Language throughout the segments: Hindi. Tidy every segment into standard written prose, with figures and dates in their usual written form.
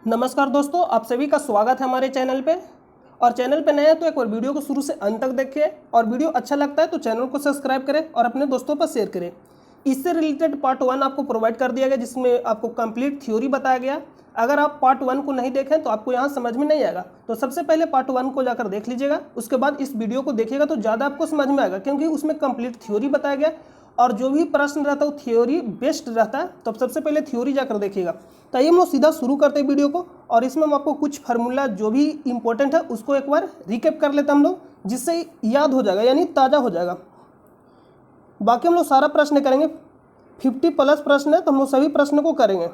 नमस्कार दोस्तों, आप सभी का स्वागत है हमारे चैनल पे। और चैनल पे नए हैं तो एक बार वीडियो को शुरू से अंत तक देखें और वीडियो अच्छा लगता है तो चैनल को सब्सक्राइब करें और अपने दोस्तों पर शेयर करें। इससे रिलेटेड पार्ट 1 आपको प्रोवाइड कर दिया गया जिसमें आपको कंप्लीट थ्योरी बताया गया। अगर आप पार्ट 1 को नहीं देखें तो आपको यहाँ समझ में नहीं आएगा, तो सबसे पहले पार्ट 1 को जाकर देख लीजिएगा, उसके बाद इस वीडियो को देखिएगा तो ज़्यादा आपको समझ में आएगा, क्योंकि उसमें कंप्लीट थ्योरी बताया गया और जो भी प्रश्न रहता है वो थ्योरी बेस्ड रहता है। तो सबसे पहले थ्योरी जाकर देखिएगा। तो आइए हम लोग सीधा शुरू करते हैं वीडियो को, और इसमें हम आपको कुछ फार्मूला जो भी इंपॉर्टेंट है उसको एक बार रिकैप कर लेते हैं हम लोग, जिससे याद हो जाएगा यानी ताज़ा हो जाएगा। बाकी हम लोग सारा प्रश्न करेंगे, 50+ प्रश्न है तो हम लोग सभी प्रश्न को करेंगे।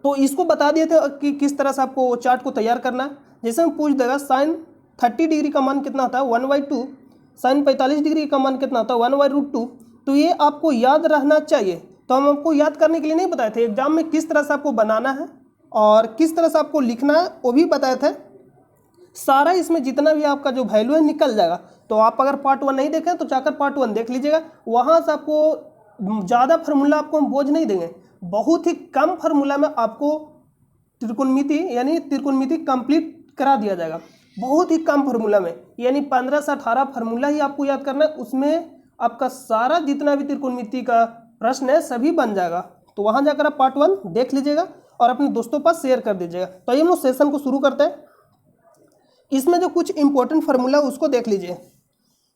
तो इसको बता दिए थे कि किस तरह से आपको चार्ट को तैयार करना है। जैसे हम पूछ देगा साइन 30 डिग्री का मान कितना होता है 1/2, साइन 45 डिग्री का मान कितना होता है 1/√2। तो ये आपको याद रहना चाहिए। तो हम आपको याद करने के लिए नहीं बताए थे, एग्जाम में किस तरह से आपको बनाना है और किस तरह से आपको लिखना है वो भी बताए थे। सारा इसमें जितना भी आपका जो वैल्यू है निकल जाएगा। तो आप अगर पार्ट 1 नहीं देखें तो जाकर पार्ट 1 देख लीजिएगा, वहाँ से आपको ज़्यादा फार्मूला आपको हम बोझ नहीं देंगे, बहुत ही कम फार्मूला में आपको त्रिकोणमिति कंप्लीट करा दिया जाएगा। बहुत ही कम फार्मूला में, यानी 15 से 18 फार्मूला ही आपको याद करना है, उसमें आपका सारा जितना भी त्रिकोणमिति का प्रश्न है सभी बन जाएगा। तो वहाँ जाकर आप पार्ट 1 देख लीजिएगा और अपने दोस्तों पर शेयर कर दीजिएगा। तो ये हम लोग सेशन को शुरू करते हैं। इसमें जो कुछ इंपॉर्टेंट फार्मूला उसको देख लीजिए।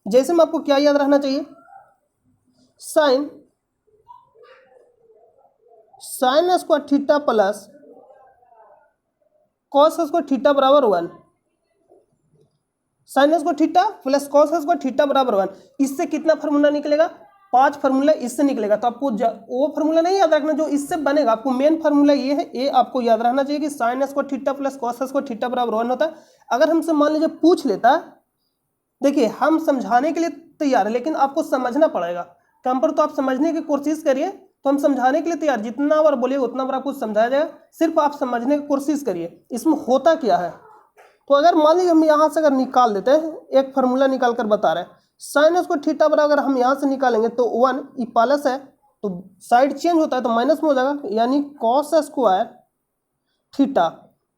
जैसे में आपको क्या याद रहना चाहिए, sign square theta plus cos square theta बराबर 1, sign square theta plus cos square theta बराबर 1। इससे कितना फार्मूला निकलेगा, 5 फार्मूला इससे निकलेगा। तो आपको वो फार्मूला नहीं याद रखना जो इससे बनेगा, आपको मेन फार्मूला ये है, ये आपको याद रहना चाहिए कि sign square theta plus cos square theta बराबर 1 होता है। अगर हमसे मान लीजिए पूछ लेता, देखिए हम समझाने के लिए तैयार है लेकिन आपको समझना पड़ेगा। कम पर तो आप समझने की कोशिश करिए, तो हम समझाने के लिए तैयार, जितना बार बोलिए उतना बार आपको समझाया जाएगा, सिर्फ आप समझने की कोशिश करिए इसमें होता क्या है। तो अगर मान लीजिए हम यहाँ से अगर निकाल देते हैं, एक फार्मूला निकाल कर बता रहे हैं, साइन स्क्वायर थीटा बराबर हम यहाँ से निकालेंगे तो 1, ये प्लस है तो साइड चेंज होता है तो माइनस में हो जाएगा, यानी कॉस स्क्वायर थीटा।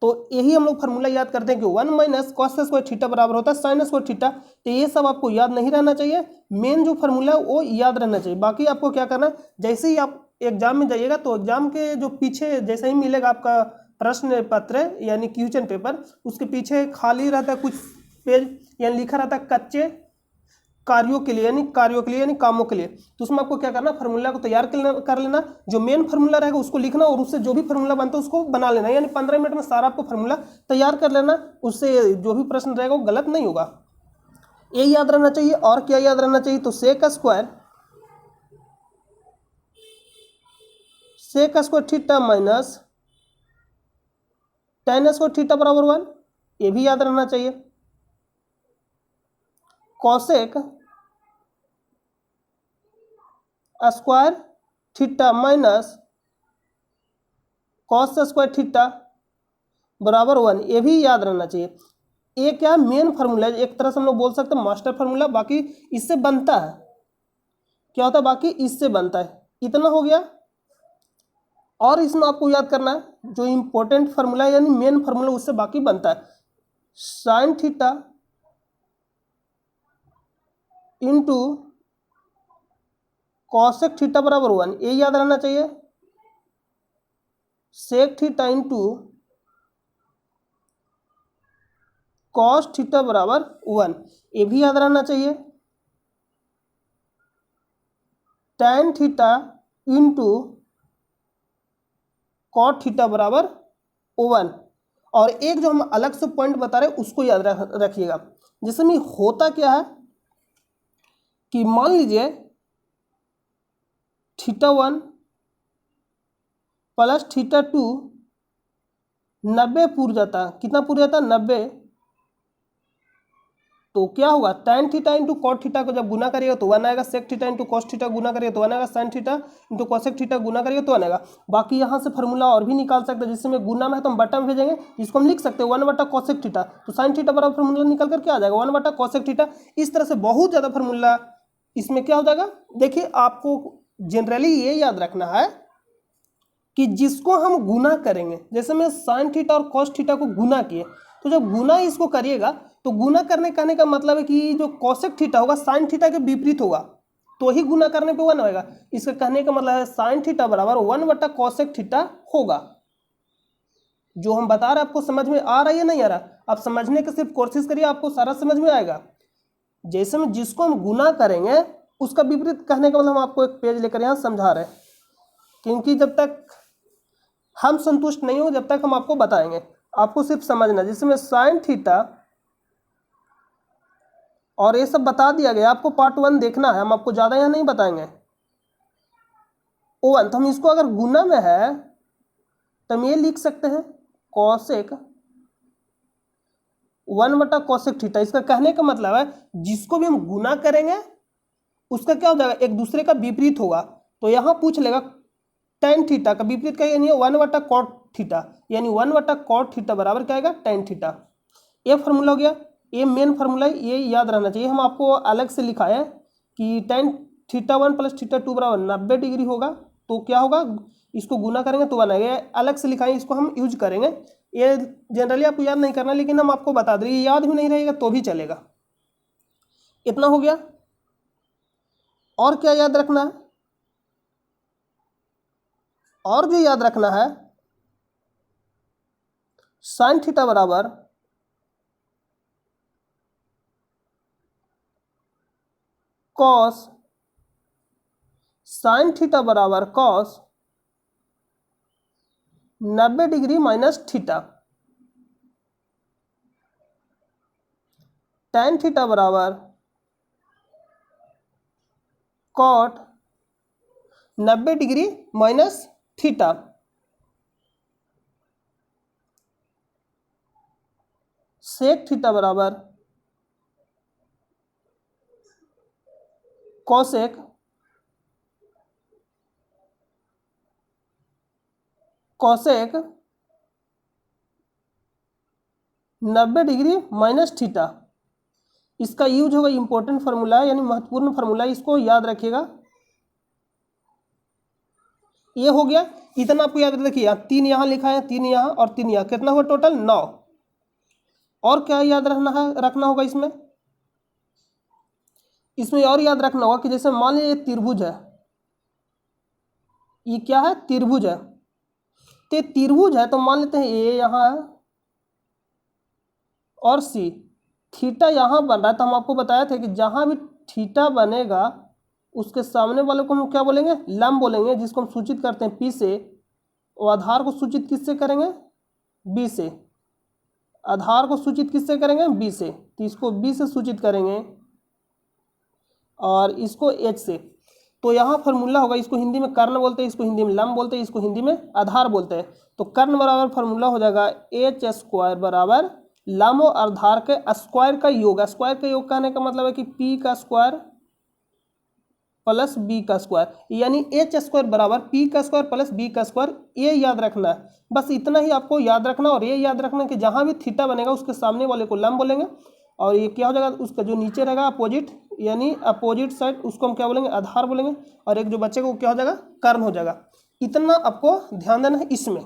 तो यही हम लोग फार्मूला याद करते हैं कि 1 माइनस कॉस स्क्वायर थीटा बराबर होता है साइन स्क्वायर थीटा। तो ये सब आपको याद नहीं रहना चाहिए, मेन जो फार्मूला है वो याद रहना चाहिए। बाकी आपको क्या करना है, जैसे ही आप एग्जाम में जाइएगा तो एग्जाम के जो पीछे जैसे ही मिलेगा आपका प्रश्न पत्र यानी क्वेश्चन पेपर, उसके पीछे खाली रहता है कुछ पेज, यानी लिखा रहता है कच्चे कार्यों के लिए यानी कामों के लिए। तो उसमें आपको क्या करना, फार्मूला को तैयार कर लेना, जो मेन फार्मूला रहेगा उसको लिखना और उससे जो भी फार्मूला बनता है उसको बना लेना, यानी 15 मिनट में सारा आपको फार्मूला तैयार कर लेना। उससे जो भी प्रश्न रहेगा वो गलत नहीं होगा, ये याद रहना चाहिए। और क्या याद रहना चाहिए, तो sec square theta minus tan square theta बराबर 1, ये भी याद रहना चाहिए। Cosec square theta minus cos square theta बराबर 1, ये भी याद रहना चाहिए। ये क्या मेन फार्मूला है, एक तरह से हम लोग बोल सकते हैं मास्टर फार्मूला, बाकी इससे बनता है। क्या होता है, बाकी इससे बनता है। इतना हो गया। और इसमें आपको याद करना है जो इंपॉर्टेंट फार्मूला यानी मेन फार्मूला उससे बाकी बनता है, sine theta into cosec theta बराबर 1, ये याद रहना चाहिए। Sec theta into cos theta बराबर 1, ये भी याद रहना चाहिए। Tan theta into cot theta बराबर 1। और एक जो हम अलग से पॉइंट बता रहे हैं उसको याद रखिएगा। जैसे में होता क्या है कि मान लीजिए θ1 प्लस θ2 90 पूर जाता, कितना पूर जाता 90। तो क्या होगा, tan theta into cot theta को जब गुना करिएगा तो 1 आएगा, sec theta into cos theta गुना करिएगा तो 1 आएगा, sine theta into cosec theta गुना करिएगा तो 1 आएगा। बाकी यहाँ से फार्मूला और भी निकाल सकते हैं, जिसमें गुना में है तो हम बटा में भेजेंगे, जिसको हम लिख सकते हैं 1/cosec थीटा। तो साइन थीटा बराबर फार्मूला निकल कर क्या आ जाएगा 1/cosec थीटा। इस तरह से बहुत ज़्यादा फार्मूला इसमें क्या हो जाएगा। देखिए आपको जनरली ये याद रखना है कि जिसको हम गुना करेंगे, जैसे मैं साइन थीटा और कॉस थीटा को गुना किए, तो जब गुना इसको करिएगा तो गुना करने कहने का मतलब है कि जो कॉसेक थीटा होगा साइन थीटा के विपरीत होगा, तो ही गुना करने पे 1 होगा। इसका कहने का मतलब है साइन थीटा बराबर 1/कॉसेक थीटा होगा। जो हम बता रहे हैं आपको समझ में आ रहा है या नहीं आ रहा? आप समझने की सिर्फ कोशिश करिए, आपको सारा समझ में आएगा। जैसे में जिसको हम गुना करेंगे उसका विपरीत कहने का मतलब हम आपको एक पेज लेकर यहाँ समझा रहे हैं, क्योंकि जब तक हम संतुष्ट नहीं हो जब तक हम आपको बताएंगे, आपको सिर्फ समझना। जैसे में साइन थीटा और ये सब बता दिया गया, आपको पार्ट 1 देखना है, हम आपको ज़्यादा यहाँ नहीं बताएंगे। O1 तो हम इसको अगर गुना में है तो हम ये लिख सकते हैं कॉसेक 1/कॉसेक थीटा। इसका कहने का मतलब है जिसको भी हम गुना करेंगे उसका क्या हो जाएगा, एक दूसरे का विपरीत होगा। तो यहाँ पूछ लेगा टेन थीटा का विपरीत क्या, यानी 1/कॉट थीटा, यानी 1/कॉट थीटा बराबर क्या आएगा, टेन थीटा। ये फार्मूला हो गया, ये मेन फार्मूला है, ये याद रहना चाहिए। हम आपको अलग से लिखा है कि टेन थीटा 1 + थीटा 2 बराबर 90 डिग्री होगा। तो क्या होगा, इसको गुना करेंगे तो बनेगा, ये अलग से लिखा है, इसको हम यूज करेंगे। ये जनरली आपको याद नहीं करना, लेकिन हम आपको बता दें, याद भी नहीं रहेगा तो भी चलेगा। इतना हो गया। और क्या याद रखना है, और जो याद रखना है साइन थीटा बराबर कॉस, साइन थीटा बराबर cos 90 degree minus theta, tan theta बराबर cot 90 degree minus theta, sec theta बराबर कॉसेक 90 डिग्री माइनस थीटा। इसका यूज होगा, इंपॉर्टेंट फार्मूला है, यानी महत्वपूर्ण फार्मूला है, इसको याद रखिएगा। ये हो गया, इतना आपको याद रखिए। 3 यहाँ लिखा है, 3 यहाँ और 3 यहाँ, कितना हुआ टोटल 9। और क्या याद रखना होगा इसमें और याद रखना होगा कि जैसे मान लीजिए त्रिभुज है, ये क्या है, त्रिभुज है। तो त्रिभुज है तो मान लेते हैं ए यहाँ है और सी, थीटा यहाँ बन रहा है। तो हम आपको बताया था कि जहाँ भी थीटा बनेगा उसके सामने वाले को हम क्या बोलेंगे, लंब बोलेंगे, जिसको हम सूचित करते हैं पी से। और आधार को सूचित किससे करेंगे, बी से। आधार को सूचित किससे करेंगे, बी से। तो इसको बी से सूचित करेंगे और इसको एच से। तो यहाँ फार्मूला होगा, इसको हिंदी में कर्ण बोलते हैं, इसको हिंदी में लंब बोलते हैं, इसको हिंदी में आधार बोलते हैं। तो कर्ण बराबर फार्मूला हो जाएगा एच स्क्वायर बराबर लंब और आधार के स्क्वायर का योग। स्क्वायर का योग कहने का मतलब है कि पी का स्क्वायर प्लस बी का स्क्वायर, यानी एच स्क्वायर बराबर पी का स्क्वायर प्लस बी का स्क्वायर। ये याद रखना है, बस इतना ही आपको याद रखना। और ये याद रखना कि जहाँ भी थीटा बनेगा उसके सामने वाले को लंब बोलेंगे, और ये क्या हो जाएगा, उसका जो नीचे रहेगा अपोजिट, यानी अपोजिट साइड, उसको हम क्या बोलेंगे, आधार बोलेंगे। और एक जो बचेगा वो क्या हो जाएगा, कर्ण हो जाएगा। इतना आपको ध्यान देना है इसमें।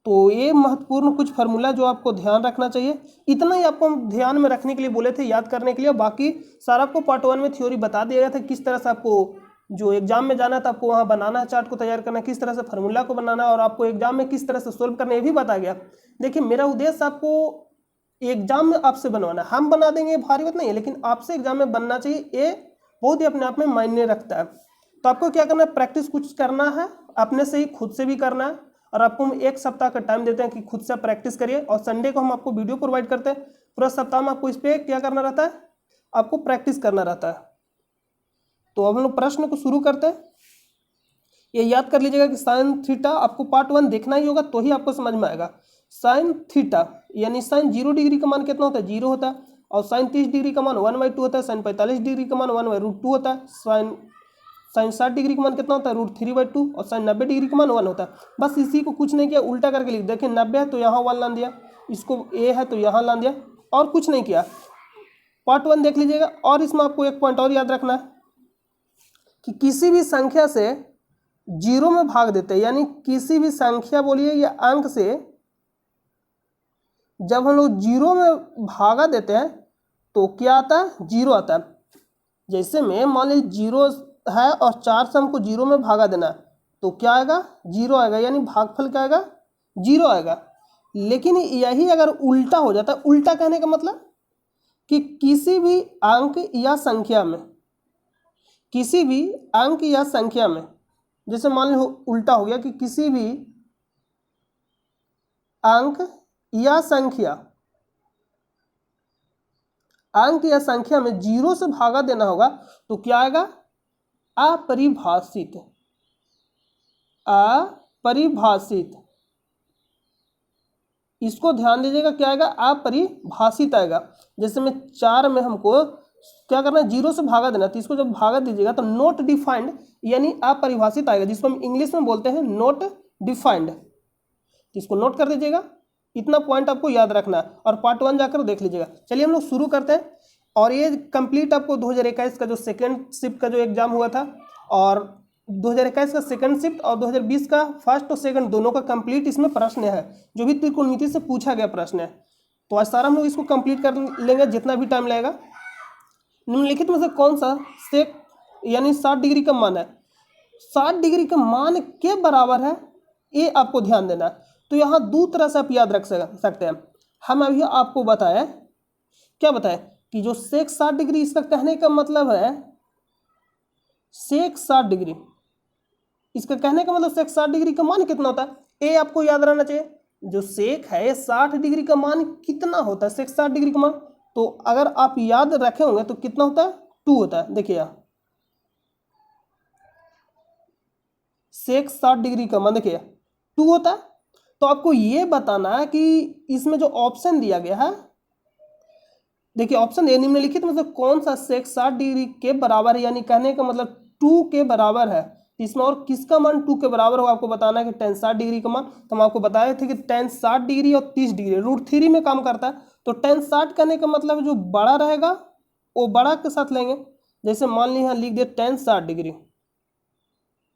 तो ये महत्वपूर्ण कुछ फार्मूला जो आपको ध्यान रखना चाहिए, इतना ही आपको हम ध्यान में रखने के लिए बोले थे, याद करने के लिए। बाकी सारा आपको पार्ट 1 में थ्योरी बता दिया गया था, किस तरह से आपको जो एग्जाम में जाना था आपको वहाँ बनाना है, चार्ट को तैयार करना, किस तरह से फार्मूला को बनाना है, और आपको एग्जाम में किस तरह से सोल्व करना, ये भी बताया गया। देखिए, मेरा उद्देश्य आपको एग्जाम में आपसे बनवाना है, हम बना देंगे भारी बात नहीं है, लेकिन आपसे एग्जाम में बनना चाहिए, ये बहुत ही अपने आप में मायने रखता है। तो आपको क्या करना है, प्रैक्टिस कुछ करना है, अपने से ही खुद से भी करना है। और आपको हम 1 सप्ताह का टाइम देते हैं कि खुद से प्रैक्टिस करिए, और संडे को हम आपको वीडियो प्रोवाइड करते हैं। पूरा सप्ताह में आपको इस पर क्या करना रहता है, आपको प्रैक्टिस करना रहता है। तो अब हम लोग प्रश्न को शुरू करते हैं। ये याद कर लीजिएगा कि साइन थीटा आपको पार्ट 1 देखना ही होगा, तो ही आपको समझ में आएगा। साइन थीटा यानी साइन 0 डिग्री का मान कितना होता है, 0 होता है। और साइन 30 डिग्री का मान 1/2 होता है। साइन 45 डिग्री का मान 1/√2 होता है। साइन 60 डिग्री का मान कितना होता है, √3/2। और साइन 90 डिग्री का मान 1 होता है। बस इसी को कुछ नहीं किया, उल्टा करके लिख, देखिए 90 है तो यहाँ 1 ला दिया, इसको ए है तो यहाँ ला दिया, और कुछ नहीं किया। पार्ट 1 देख लीजिएगा। और इसमें आपको एक पॉइंट और याद रखना है कि किसी भी संख्या से जीरो में भाग देते हैं, यानी किसी भी संख्या बोलिए या अंक से जब हम लोग जीरो में भागा देते हैं तो क्या आता है, जीरो आता है। जैसे में मान लीजिए जीरो है और 4 से हमको जीरो में भागा देना है तो क्या आएगा, जीरो आएगा, यानी भागफल क्या आएगा, जीरो आएगा। लेकिन यही अगर उल्टा हो जाता है, उल्टा कहने का मतलब कि किसी भी अंक या संख्या में, किसी भी अंक या संख्या में, जैसे मान लो उल्टा हो गया कि किसी भी अंक या संख्या, अंक या संख्या में जीरो से भागा देना होगा तो क्या आएगा, अपरिभाषित, अपरिभाषित। इसको ध्यान दीजिएगा, क्या आएगा, अपरिभाषित आएगा। जैसे में 4 में हमको क्या करना है, जीरो से भागा देना, तो इसको जब भागा दीजिएगा तो नॉट डिफाइंड यानी अपरिभाषित आएगा, जिसको हम इंग्लिश में बोलते हैं नॉट डिफाइंड। इसको नोट कर दीजिएगा, इतना पॉइंट आपको याद रखना है और पार्ट 1 जाकर देख लीजिएगा। चलिए हम लोग शुरू करते हैं। और ये कंप्लीट आपको 2021 का जो सेकेंड शिफ्ट का जो एग्जाम हुआ था और 2021 का सेकंड शिफ्ट और 2020 का फर्स्ट और सेकंड दोनों का कंप्लीट इसमें प्रश्न है, जो भी त्रिकोणमिति से पूछा गया प्रश्न है। तो आज सारा हम लोग इसको कंप्लीट कर लेंगे जितना भी टाइम लगेगा। निम्नलिखित में से कौन सा सेक यानी 60 डिग्री का मान है, 60 डिग्री का मान के बराबर है, ये आपको ध्यान देना है। तो यहाँ दो तरह से आप याद रख सकते हैं। हम अभी आपको बताएं, क्या बताएं कि जो सेक 60 डिग्री, इसका कहने का मतलब है सेक 60 डिग्री, इसका कहने का मतलब सेक 60 डिग्री का मान कितना होता है, ये आपको याद रहना चाहिए। जो सेक है 60 डिग्री का मान कितना होता है, सेक 60 डिग्री का मान, तो अगर आप याद रखे होंगे तो कितना होता है, 2 होता है। देखिए यहाँ सेक 60 डिग्री का मान देखिए 2 होता है। तो आपको ये बताना है कि इसमें जो ऑप्शन दिया गया है, देखिए ऑप्शन ए, निम्नलिखित में से कौन सा सेक 60 डिग्री के बराबर है, यानी कहने का मतलब 2 के बराबर है। इसमें और किसका मान 2 के बराबर होगा आपको बताना है कि tan 60 डिग्री का मान। तो हम आपको बताए थे कि tan 60 डिग्री और 30 डिग्री √3 में काम करता है। तो tan 60 कहने का मतलब जो बड़ा रहेगा वो बड़ा के साथ लेंगे। जैसे मान लीजिए यहाँ लिख दिया tan 60 डिग्री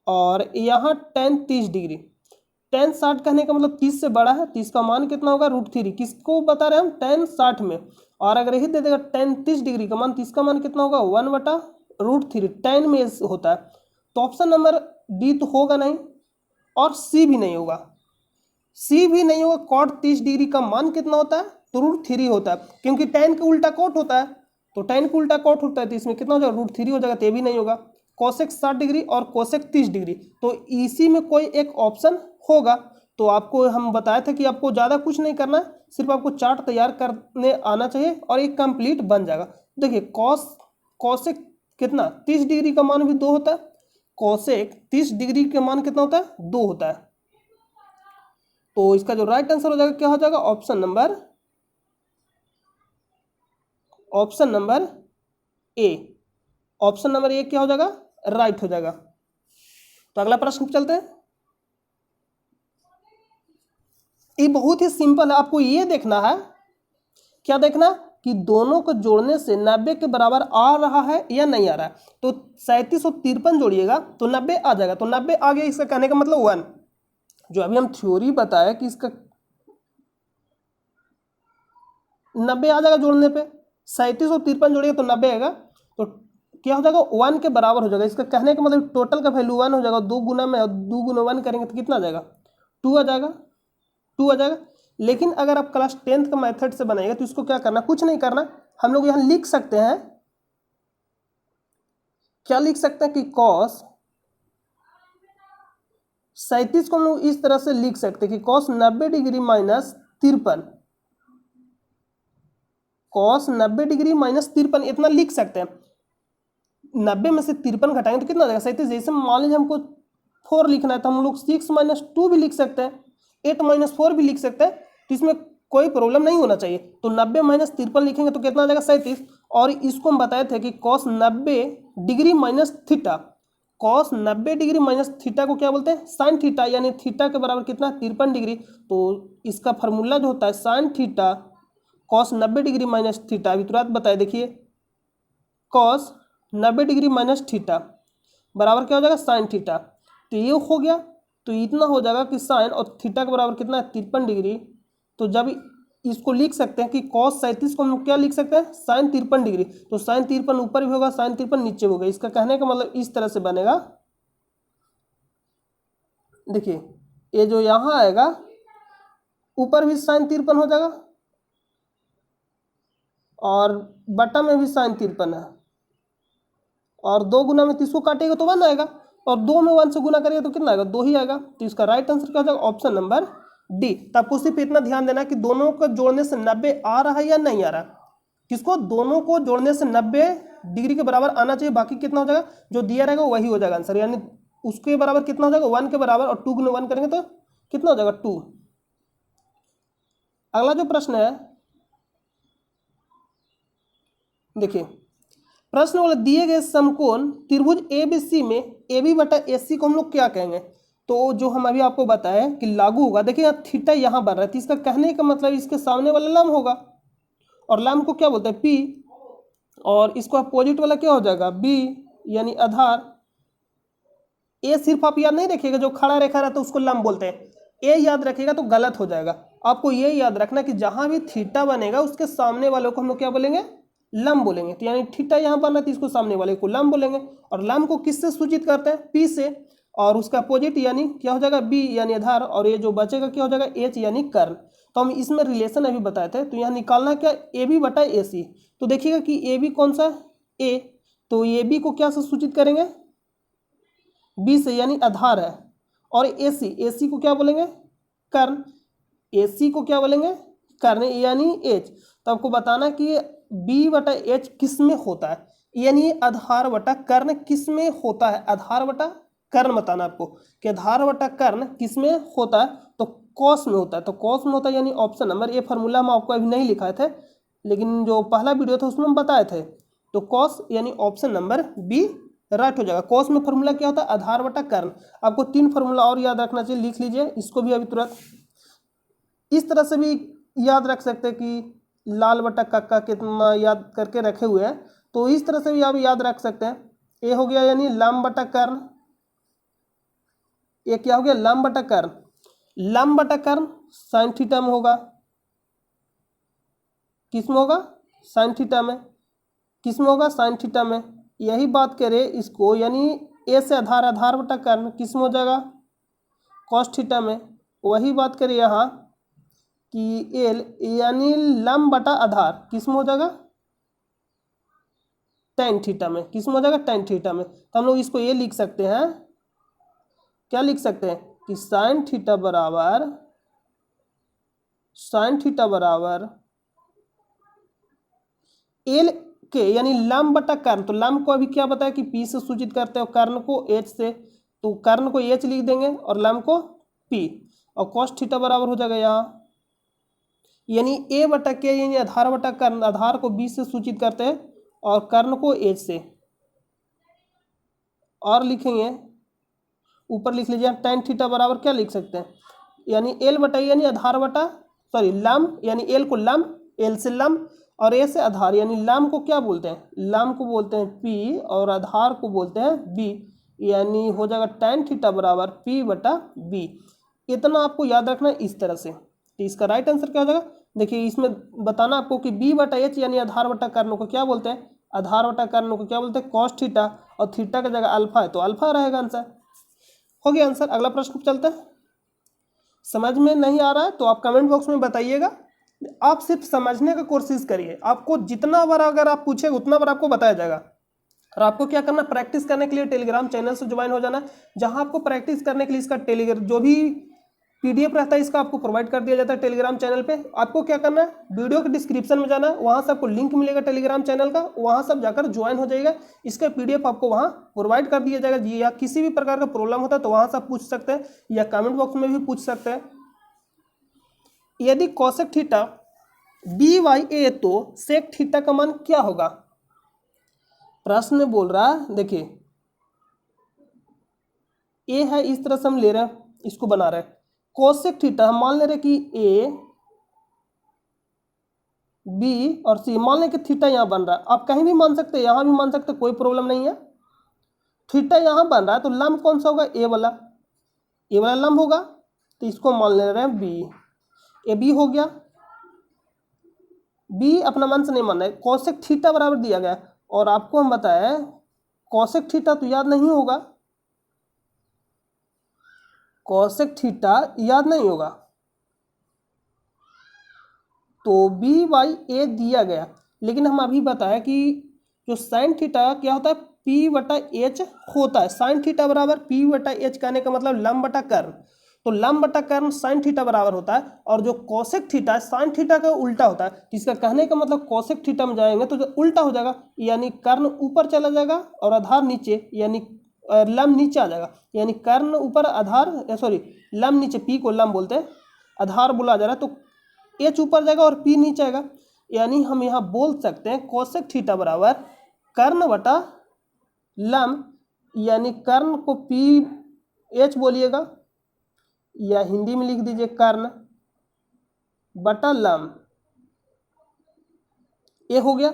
और यहाँ tan 30 डिग्री। tan 60 कहने का मतलब 30 से बड़ा है, 30 का मान कितना होगा, √3। किसको बता रहे हैं हम, tan 60 में। और अगर यही दे देगा tan 30 डिग्री का मान, 30 का मान कितना होगा, 1/√3 tan में होता है। तो ऑप्शन नंबर डी तो होगा नहीं और सी भी नहीं होगा, सी भी नहीं होगा। cot 30 डिग्री का मान कितना होता है, तो √3 होता है, क्योंकि tan का उल्टा cot होता है। तो tan का उल्टा cot होता है तो इसमें कितना हो जाएगा, √3 हो जाएगा, तो ये भी नहीं होगा। cosec 60 डिग्री और cosec 30 डिग्री, तो इसी में कोई एक ऑप्शन होगा। तो आपको हम बताए थे कि आपको ज़्यादा कुछ नहीं करना, सिर्फ आपको चार्ट तैयार करने आना चाहिए और एक कंप्लीट बन जाएगा। देखिए cosec कितना 30 डिग्री का मान भी 2 होता है, cosec 30 डिग्री का मान कितना होता है, 2 होता है। तो इसका जो राइट आंसर हो जाएगा क्या हो जाएगा, option number A. Option number A क्या हो जाएगा, राइट हो जाएगा। तो अगला प्रश्न चलते हैं। ये बहुत ही सिंपल है, आपको ये देखना है, क्या देखना कि दोनों को जोड़ने से 90 के बराबर आ रहा है या नहीं आ रहा है। तो 37 और 53 जोड़िएगा तो 90 आ जाएगा। तो 90 आ गया, इसका कहने का मतलब 1। जो अभी हम थ्योरी बताया कि इसका 90 आ जाएगा जोड़ने पे, 37 और 53 जोड़िएगा तो 90 आएगा। तो क्या हो जाएगा, 1 के बराबर हो जाएगा। इसका कहने का मतलब टोटल का वैल्यू 1 हो जाएगा। 2 गुना में 2 गुना 1 करेंगे तो कितना आ जाएगा, 2 आ जाएगा, 2 आ जाएगा। लेकिन अगर आप क्लास 10th का मेथड से बनाएगा तो इसको क्या करना, कुछ नहीं करना, हम लोग यहाँ लिख सकते हैं, क्या लिख सकते हैं कि cos 37 को हम लोग इस तरह से लिख सकते हैं कि cos 90 degree minus 53, cos 90 degree minus 53 इतना लिख सकते हैं। 90 में से 53 घटाएंगे तो कितना आ जाएगा, 37। जैसे मान लीजिए हमको 4 लिखना है तो हम लोग 6 - 2 भी लिख सकते हैं, 8 - 4 भी लिख सकते हैं। तो इसमें कोई प्रॉब्लम नहीं होना चाहिए। तो 90 - 53 लिखेंगे तो कितना आ जाएगा, 37। और इसको हम बताए थे कि cos 90 degree minus theta, cos 90 degree minus theta को क्या बोलते हैं, साइन थीटा, यानी थीटा के बराबर कितना, 53 डिग्री। तो इसका फार्मूला जो होता है sine theta cos 90 degree minus theta, अभी तुरंत बताए, देखिए cos 90 डिग्री माइनस थीटा बराबर क्या हो जाएगा, साइन थीटा। तो ये हो गया, तो इतना हो जाएगा कि साइन और थीटा के बराबर कितना है 53 डिग्री। तो जब इसको लिख सकते हैं कि cos 37 को हम क्या लिख सकते हैं साइन 53 डिग्री। तो साइन 53 ऊपर भी होगा, साइन 53 नीचे होगा। इसका कहने का मतलब इस तरह से बनेगा। देखिए ये जो यहाँ आएगा ऊपर भी साइन 53 हो जाएगा और बटा में भी साइन 53 है, और 2 गुना में 30 को काटेगा तो 1 आएगा, और 2 में 1 से गुना करेगा तो कितना आएगा 2 ही आएगा। तो इसका राइट आंसर क्या हो जाएगा ऑप्शन नंबर डी। तो आपको सिर्फ इतना ध्यान देना कि दोनों को जोड़ने से 90 आ रहा है या नहीं आ रहा। किसको, दोनों को जोड़ने से 90 डिग्री के बराबर आना चाहिए, बाकी कितना हो जाएगा जो दिया रहेगा वही हो जाएगा आंसर। यानी उसके बराबर कितना हो जाएगा 1 के बराबर, और 2 गुना 1 करेंगे तो कितना हो जाएगा 2। अगला जो प्रश्न है देखिए, प्रश्न वाला दिए गए समकोण त्रिभुज एबीसी में AB बटा AC को हम लोग क्या कहेंगे। तो जो हम अभी आपको बताया कि लागू होगा, देखिए यहाँ थीटा यहाँ बन रहा है, तो इसका कहने का मतलब इसके सामने वाला लंब होगा, और लंब को क्या बोलते हैं P, और इसको अपोजिट वाला क्या हो जाएगा B यानी आधार। ए सिर्फ आप याद नहीं रखिएगा, जो खड़ा रेखा रहता है उसको लंब बोलते हैं, ए याद रखिएगा तो गलत हो जाएगा। आपको ये याद रखना कि जहां भी थीटा बनेगा उसके सामने वालों को हम लोग क्या बोलेंगे लंब बोलेंगे। तो यानी थीटा यहाँ बना तो इसको सामने वाले को लंब बोलेंगे, और लंब को किससे सूचित करते हैं P से, और उसका अपोजिट यानी क्या हो जाएगा B यानी आधार, और ये जो बचेगा क्या हो जाएगा H यानी कर्ण। तो हम इसमें रिलेशन अभी बताए थे, तो यहाँ निकालना क्या AB बटा AC। तो देखिएगा कि AB कौन सा A, तो AB को क्या से सूचित करेंगे B से यानी आधार है, और AC को क्या बोलेंगे कर्ण, AC को क्या बोलेंगे कर्ण यानी H। तो आपको बताना कि B बटा H किस में होता है, यानी आधार बटा कर्ण किस में होता है, आधार बटा कर्ण बताना आपको कि आधार बटा कर्ण किस में होता है, तो कॉस में होता है। तो कॉस में होता है यानी ऑप्शन नंबर, ये फार्मूला हम आपको अभी नहीं लिखाए थे लेकिन जो पहला वीडियो था उसमें हम बताए थे। तो कॉस यानी ऑप्शन नंबर बी राइट हो जाएगा। कॉस में फार्मूला क्या होता है आधार बटा कर्ण। आपको 3 फार्मूला और याद रखना चाहिए, लिख लीजिए इसको भी अभी तुरंत। इस तरह से भी याद रख सकते हैं कि लाल बटा कक्का कितना याद करके रखे हुए हैं, तो इस तरह से भी आप याद रख सकते हैं। ए हो गया यानी लंब बटा कर्ण, ये क्या हो गया लंब बटा कर्ण, लंब बटा कर्ण साइन थीटा में होगा, किस में होगा साइन थीटा में, किस में होगा साइन थीटा में। यही बात करें इसको यानी ए से आधार, आधार बटा कर्ण किस में हो जाएगा कॉस थीटा में। वही बात करें यहाँ कि एल यानी लंब बटा आधार किस में हो जाएगा टेन थीटा में, किस में हो जाएगा टेन थीटा में। तो हम लोग इसको ये लिख सकते हैं, क्या लिख सकते हैं कि साइन थीटा बराबर एल के यानी लंब बटा कर्ण। तो लंब को अभी क्या बताया कि पी से सूचित करते हैं, कर्ण को एच से, तो कर्ण को एच लिख देंगे और लंब को पी, और कॉस थीटा बराबर हो जाएगा यहाँ यानी ए बटा के यानी आधार बटा कर्ण, आधार को बी से सूचित करते हैं और कर्ण को एच से, और लिखेंगे ऊपर लिख लीजिए tan थीटा बराबर क्या लिख सकते हैं यानी एल बटा यानी आधार बटा लंब यानी एल को लंब, एल से लंब और ए से आधार, यानी लंब को क्या बोलते हैं लंब को बोलते हैं पी और आधार को बोलते हैं बी, यानी हो जाएगा tan थीटा बराबर पी बटा बी। इतना आपको याद रखना है इस तरह से। तो इसका राइट आंसर क्या हो जाएगा, देखिए इसमें बताना आपको कि बी बटा एच यानी आधार बटा कर्ण को क्या बोलते हैं, आधार बटा कर्ण को क्या बोलते हैं कॉस थीटा, और थीटा की जगह अल्फा है तो अल्फा रहेगा आंसर। हो गया आंसर। अगला प्रश्न चलते हैं। समझ में नहीं आ रहा है तो आप कमेंट बॉक्स में बताइएगा, आप सिर्फ समझने का कोशिश करिए, आपको जितना बार अगर आप पूछेंगे उतना बार आपको बताया जाएगा। और आपको क्या करना, प्रैक्टिस करने के लिए टेलीग्राम चैनल से ज्वाइन हो जाना, जहां आपको प्रैक्टिस करने के लिए इसका टेलीग्राम जो भी पीडीएफ रहता है इसका आपको प्रोवाइड कर दिया जाता है टेलीग्राम चैनल पे। आपको क्या करना है, वीडियो के डिस्क्रिप्शन में जाना है, वहां से आपको लिंक मिलेगा टेलीग्राम चैनल का, वहां से आप जाकर ज्वाइन हो जाएगा। इसका पीडीएफ आपको वहां प्रोवाइड कर दिया जाएगा जी। या किसी भी प्रकार का प्रॉब्लम होता है तो वहां से आप पूछ सकते हैं, या कमेंट बॉक्स में भी पूछ सकते हैं। यदि कोसेक थीटा डी वाई ए तो सेक थीटा का मान क्या होगा। प्रश्न में बोल रहा है, देखिए ए है, इस तरह से हम ले रहे हैं, इसको बना रहे हैं कोसेक थीटा, हम मान ले रहे कि ए बी और सी, मान लें कि थीटा यहाँ बन रहा है, आप कहीं भी मान सकते हैं, यहाँ भी मान सकते हैं, कोई प्रॉब्लम नहीं है। थीटा यहाँ बन रहा है तो लंब कौन सा होगा, ए वाला लंब होगा, तो इसको मान ले रहे हैं बी। ए बी हो गया, बी अपना मन से नहीं मानना है। कॉसेक थीटा बराबर दिया गया और आपको हम बताए कॉसेक थीटा तो याद नहीं होगा, कॉसेक थीटा याद नहीं होगा, तो बी बाई ए दिया गया। लेकिन हम अभी बताया कि जो साइन थीटा क्या होता है, पी बटा एच होता है। साइन थीटा बराबर पी बटा एच कहने का मतलब लंब बटा कर्ण, तो लंब बटा कर्ण साइन थीटा बराबर होता है। और जो कॉसेक थीटा है साइन थीटा का उल्टा होता है, जिसका कहने का मतलब कॉसेक थीटा में जाएंगे तो जो उल्टा हो जाएगा, यानी कर्ण ऊपर चला जाएगा और आधार नीचे, यानी लंब नीचे आ जाएगा। यानी कर्ण ऊपर आधार सॉरी लंब नीचे, पी को लंब बोलते हैं, आधार बोला जा रहा है, तो एच ऊपर जाएगा और पी नीचे आएगा। यानी हम यहाँ बोल सकते हैं कॉसेक थीटा बराबर कर्ण बटा लंब, यानी कर्ण को पी एच बोलिएगा या हिंदी में लिख दीजिए कर्ण बटा लंब, ये हो गया।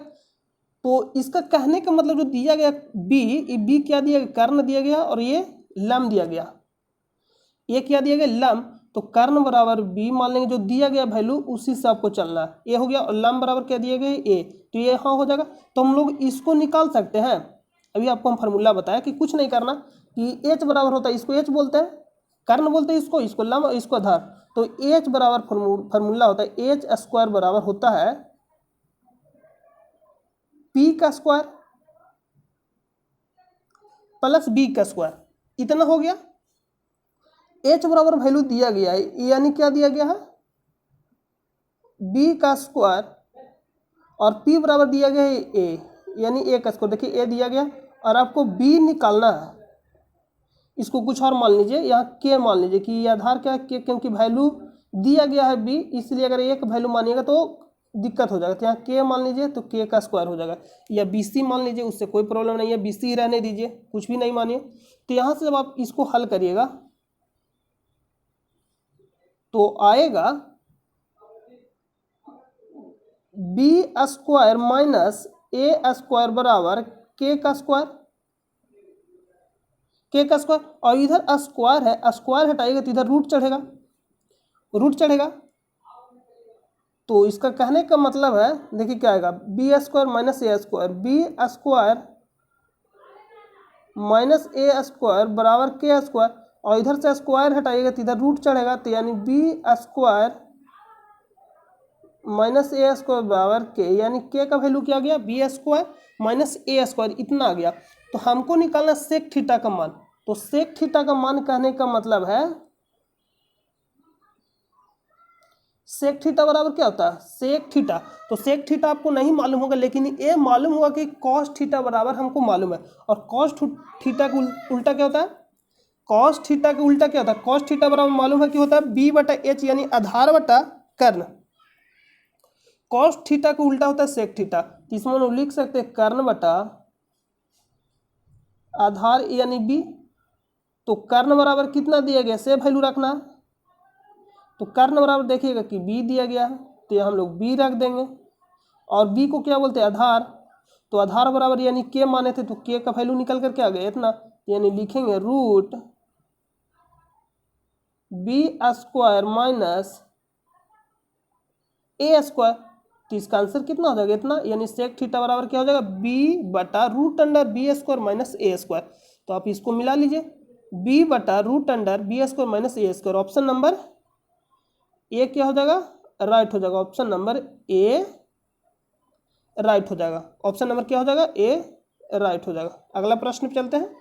तो इसका कहने का मतलब जो दिया गया बी क्या दिया गया, कर्ण दिया गया और ये लंब दिया गया, ये क्या दिया गया लंब, तो कर्ण बराबर बी मान लेंगे, जो दिया गया वैल्यू उसी से आपको चलना है। ये हो गया और लंब बराबर क्या दिए गए ए, तो ये यहाँ हो जाएगा। तो हम लोग इसको निकाल सकते हैं। अभी आपको हम फार्मूला बताया कि कुछ नहीं करना, कि एच बराबर होता है, इसको एच बोलते हैं, कर्ण बोलते हैं इसको लंब, इसको आधार। तो एच बराबर फार्मूला होता है एच स्क्वायर बराबर होता है पी का स्क्वायर प्लस बी का स्क्वायर, इतना हो गया। एच बराबर वैल्यू दिया गया है, यानी क्या दिया गया है बी का स्क्वायर, और पी बराबर दिया गया है ए, यानी ए का स्क्वायर। देखिए ए दिया गया और आपको बी निकालना है। इसको कुछ और मान लीजिए, यहाँ के मान लीजिए कि ये आधार क्या है के, क्योंकि वैल्यू दिया गया है बी, इसलिए अगर एक वैल्यू मानिएगा तो दिक्कत हो जाएगा। तो यहाँ के मान लीजिए तो के का स्क्वायर हो जाएगा, या बी सी मान लीजिए, उससे कोई प्रॉब्लम नहीं है, बी सी ही रहने दीजिए, कुछ भी नहीं मानिए। तो यहाँ से जब आप इसको हल करिएगा तो आएगा B square minus A square बराबर के का स्क्वायर, के का स्क्वायर, और इधर स्क्वायर है, स्क्वायर हटाइएगा तो इधर रूट चढ़ेगा। तो इसका कहने का मतलब है, देखिए क्या आएगा B square minus A square, B square minus A square बराबर के स्क्वायर, और इधर से स्क्वायर हटाइएगा तो इधर रूट चढ़ेगा, तो यानी B square minus A square बराबर के, यानी के का वैल्यू क्या गया B square minus A square, इतना आ गया। तो हमको निकालना सेक थीटा का मान, तो सेक थीटा का मान कहने का मतलब है सेक थीटा बराबर क्या होता है सेक थीटा। तो सेक थीटा आपको नहीं मालूम होगा, लेकिन ये मालूम होगा कि कॉस थीटा बराबर हमको मालूम है। और कॉस थीटा का उल्टा क्या होता है, कॉस थीटा का उल्टा क्या होता है, कॉस थीटा बराबर मालूम है कि होता है बी बटा एच, यानी आधार बटा कर्ण। कॉस थीटा का उल्टा होता है सेक थीटा, तो इसमें हम लोग लिख सकते हैं कर्ण बटा आधार यानी बी। तो कर्ण बराबर कितना दिया गया, से वैल्यू रखना, तो कर्ण बराबर देखिएगा कि बी दिया गया है, तो हम लोग बी रख देंगे। और बी को क्या बोलते हैं आधार, तो आधार बराबर यानी के माने थे, तो के का वैल्यू निकल कर क्या आ गया इतना, यानी लिखेंगे root B square minus A square. तो इसका आंसर कितना हो जाएगा इतना, यानी सेक थीटा बराबर क्या हो जाएगा बी बटा root under B square minus A square. तो आप इसको मिला लीजिए, बी बटा root under B square minus A square. Option number A क्या हो जाएगा, राइट हो जाएगा। ऑप्शन नंबर ए राइट हो जाएगा, ऑप्शन नंबर क्या हो जाएगा ए राइट हो जाएगा। अगला प्रश्न पे चलते हैं।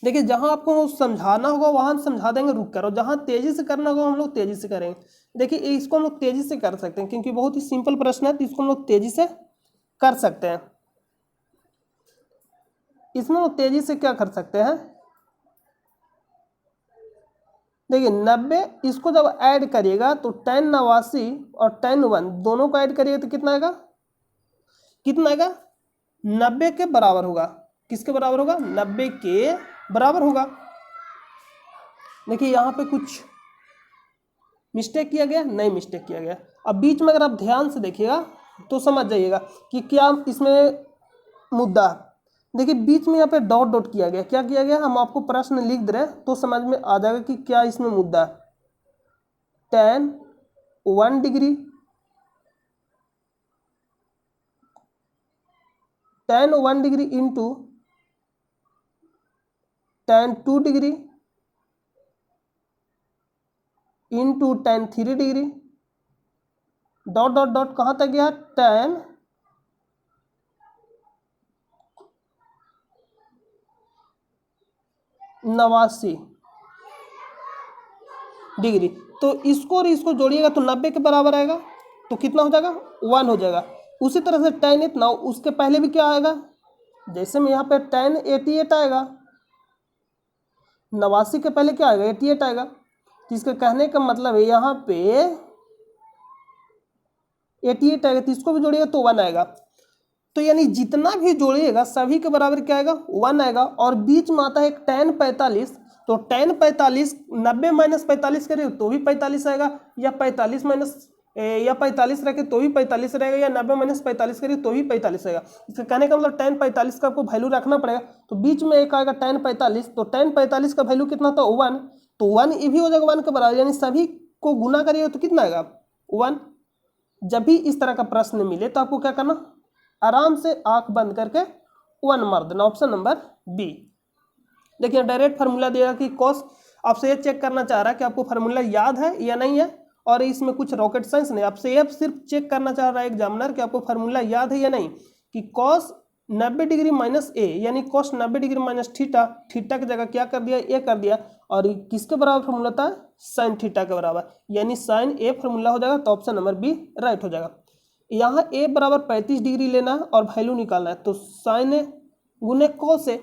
देखिए जहां आपको समझाना होगा वहां समझा देंगे रुक कर, और जहां तेजी से करना होगा हम लोग तेजी से करेंगे। देखिए इसको हम लोग तेजी से कर सकते हैं क्योंकि बहुत ही सिंपल प्रश्न है, तो इसको हम लोग तेजी से कर सकते हैं। इसमें हम लोग तेजी से क्या कर सकते हैं, देखिए 90 इसको जब ऐड करिएगा तो tan 89 और tan 1 दोनों को ऐड करिएगा तो कितना आएगा, 90 के बराबर होगा। किसके बराबर होगा, 90 के बराबर होगा। देखिए यहाँ पे कुछ मिस्टेक किया गया, नहीं मिस्टेक किया गया। अब बीच में अगर आप ध्यान से देखिएगा तो समझ जाइएगा कि क्या इसमें मुद्दा। देखिए बीच में यहाँ पे डॉट डॉट किया गया, क्या किया गया, हम आपको प्रश्न लिख दे रहे हैं तो समझ में आ जाएगा कि क्या इसमें मुद्दा है। tan 1 degree, tan 1 degree into tan 2 degree into tan 3 degree, dot dot dot कहाँ तक गया, tan 89 डिग्री। तो इसको और इसको जोड़िएगा तो 90 के बराबर आएगा, तो कितना हो जाएगा, 1 हो जाएगा। उसी तरह से tan 8 ना, उसके पहले भी क्या आएगा, जैसे में यहाँ पे tan 88 आएगा, 89 के पहले क्या आएगा, 88 आएगा। तो इसका कहने का मतलब है यहाँ पे 88 आएगा, तो इसको भी जोड़िएगा तो 1 आएगा। तो यानी जितना भी जोड़िएगा सभी के बराबर क्या आएगा, 1 आएगा। और बीच में आता है एक tan 45, तो tan 45 90 माइनस 45 करें तो भी 45 आएगा, या 45 माइनस या 45 रखे तो भी 45 रहेगा, या 90 माइनस 45 करें तो भी 45 आएगा। इसका कहने का मतलब tan 45 का आपको वैल्यू रखना पड़ेगा। तो बीच में एक आएगा tan 45, तो tan 45 का वैल्यू कितना था, 1, तो 1 ये भी हो जाएगा 1 के बराबर, यानी सभी को गुना करिएगा तो कितना आएगा, 1। जब भी इस तरह का प्रश्न मिले तो आपको क्या करना, आराम से आंख बंद करके 1 मार देना, ऑप्शन नंबर बी। देखिए डायरेक्ट फार्मूला दिया कि कॉस, आपसे ये चेक करना चाह रहा है कि आपको फार्मूला याद है या नहीं है, और इसमें कुछ रॉकेट साइंस नहीं, आपसे ये सिर्फ चेक करना चाह रहा है एग्जामिनर कि आपको फार्मूला याद है या नहीं, कि कॉस 90 डिग्री माइनस ए, यानी cos 90 degree minus theta, theta की जगह क्या कर दिया, ए कर दिया, और किसके बराबर फार्मूला था, साइन थीटा के बराबर, यानी साइन ए फार्मूला हो जाएगा। तो ऑप्शन नंबर बी राइट हो जाएगा। यहाँ ए बराबर 35 डिग्री लेना है और वैल्यू निकालना है, तो साइन ए गुने कॉस ए,